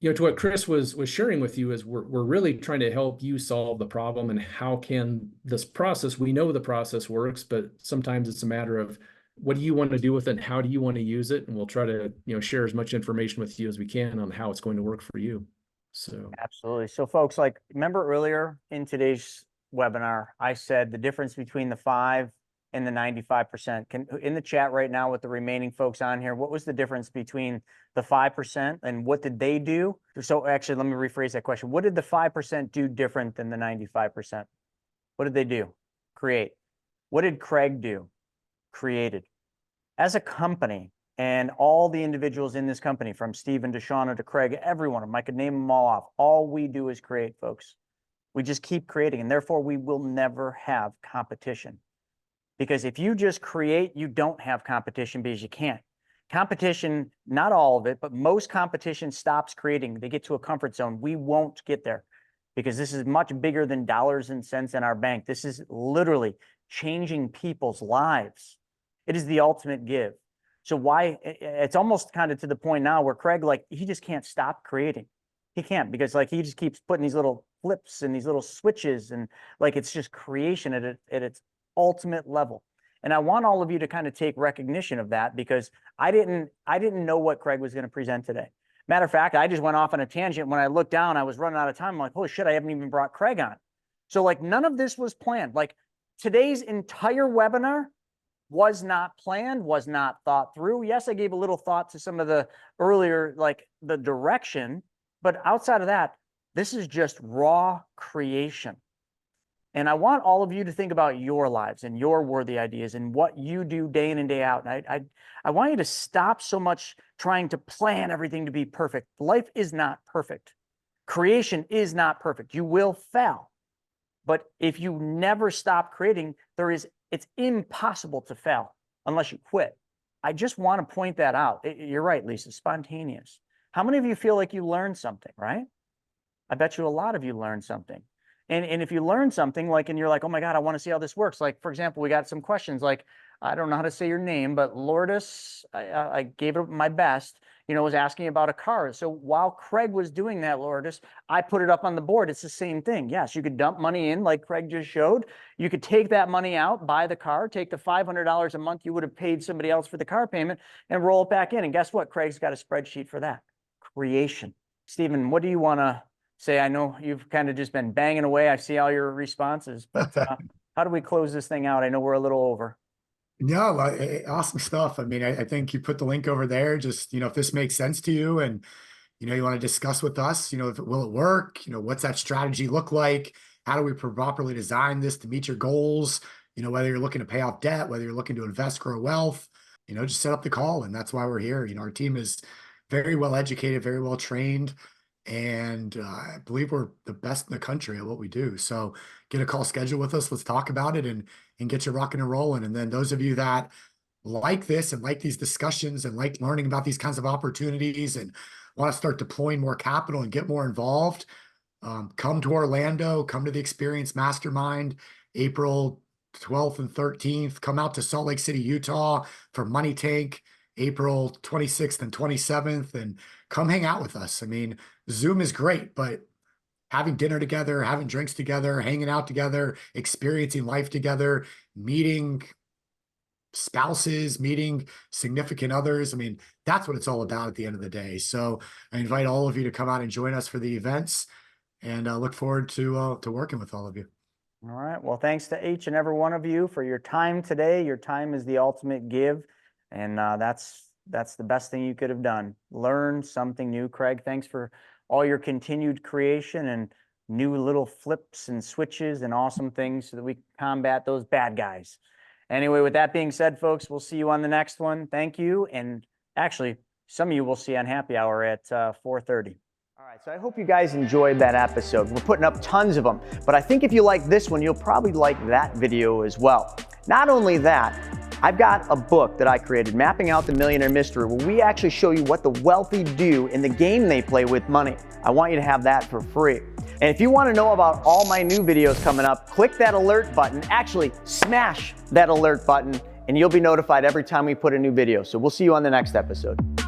To what Chris was sharing with you is we're really trying to help you solve the problem and how can this process, we know the process works, but sometimes it's a matter of what do you want to do with it and how do you want to use it? And we'll try to, share as much information with you as we can on how it's going to work for you. So Absolutely. So folks, like, remember earlier in today's webinar, I said the difference between the 5 and the 95%. Can, in the chat right now with the remaining folks on here, what was the difference between the 5% and what did they do? So actually, let me rephrase that question. What did the 5% do different than the 95%? What did they do? Create. What did Craig do? Created. As a company, and all the individuals in this company, from Stephen to Shauna to Craig, every one of them, I could name them all off. All we do is create, folks. We just keep creating, and therefore we will never have competition. Because if you just create, you don't have competition because you can't. Competition, not all of it, but most competition stops creating. They get to a comfort zone. We won't get there because this is much bigger than dollars and cents in our bank. This is literally changing people's lives. It is the ultimate give. So why, it's almost kind of to the point now where Craig, like, he just can't stop creating. He can't, because like he just keeps putting these little flips and these little switches, and like it's just creation at its ultimate level. And I want all of you to kind of take recognition of that, because I didn't know what Craig was going to present today. Matter of fact, I just went off on a tangent. When I looked down, I was running out of time. I'm like, holy shit, I haven't even brought Craig on. So like none of this was planned. Like today's entire webinar was not planned, was not thought through. Yes, I gave a little thought to some of the earlier, like the direction, but outside of that, this is just raw creation. And I want all of you to think about your lives and your worthy ideas and what you do day in and day out. And I want you to stop so much trying to plan everything to be perfect. Life is not perfect. Creation is not perfect. You will fail. But if you never stop creating, it's impossible to fail unless you quit. I just want to point that out. You're right, Lisa, spontaneous. How many of you feel like you learned something, right? I bet you a lot of you learned something. And if you learn something, like, and you're like, oh my God, I want to see how this works. Like, for example, we got some questions like, I don't know how to say your name, but Lourdes, I gave it my best, was asking about a car. So while Craig was doing that, Lourdes, I put it up on the board. It's the same thing. Yes, you could dump money in like Craig just showed. You could take that money out, buy the car, take the $500 a month you would have paid somebody else for the car payment, and roll it back in. And guess what? Craig's got a spreadsheet for that. Creation. Stephen, what do you want to say? I know you've kind of just been banging away. I see all your responses, but how do we close this thing out? I know we're a little over. No, awesome stuff. I mean, I think you put the link over there. Just, if this makes sense to you and, you want to discuss with us, if will it work? What's that strategy look like? How do we properly design this to meet your goals? Whether you're looking to pay off debt, whether you're looking to invest, grow wealth, just set up the call. And that's why we're here. Our team is very well educated, very well trained. And I believe we're the best in the country at what we do. So get a call scheduled with us. Let's talk about it and get you rocking and rolling. And then those of you that like this and like these discussions and like learning about these kinds of opportunities and want to start deploying more capital and get more involved, come to Orlando, come to the Experience Mastermind, April 12th and 13th. Come out to Salt Lake City, Utah for Money Tank, April 26th and 27th, and come hang out with us. I mean, Zoom is great, but having dinner together, having drinks together, hanging out together, experiencing life together, meeting spouses, meeting significant others. I mean, that's what it's all about at the end of the day. So I invite all of you to come out and join us for the events, and I look forward to working with all of you. All right. Well, thanks to each and every one of you for your time today. Your time is the ultimate give. And that's That's the best thing you could have done. Learn something new. Craig, thanks for all your continued creation and new little flips and switches and awesome things so that we can combat those bad guys. Anyway, with that being said, folks, we'll see you on the next one. Thank you. And actually, some of you will see on happy hour at 4:30. All right, so I hope you guys enjoyed that episode. We're putting up tons of them, but I think if you like this one, you'll probably like that video as well. Not only that, I've got a book that I created, Mapping Out the Millionaire Mystery, where we actually show you what the wealthy do in the game they play with money. I want you to have that for free. And if you want to know about all my new videos coming up, click that alert button. Actually, smash that alert button, and you'll be notified every time we put a new video. So we'll see you on the next episode.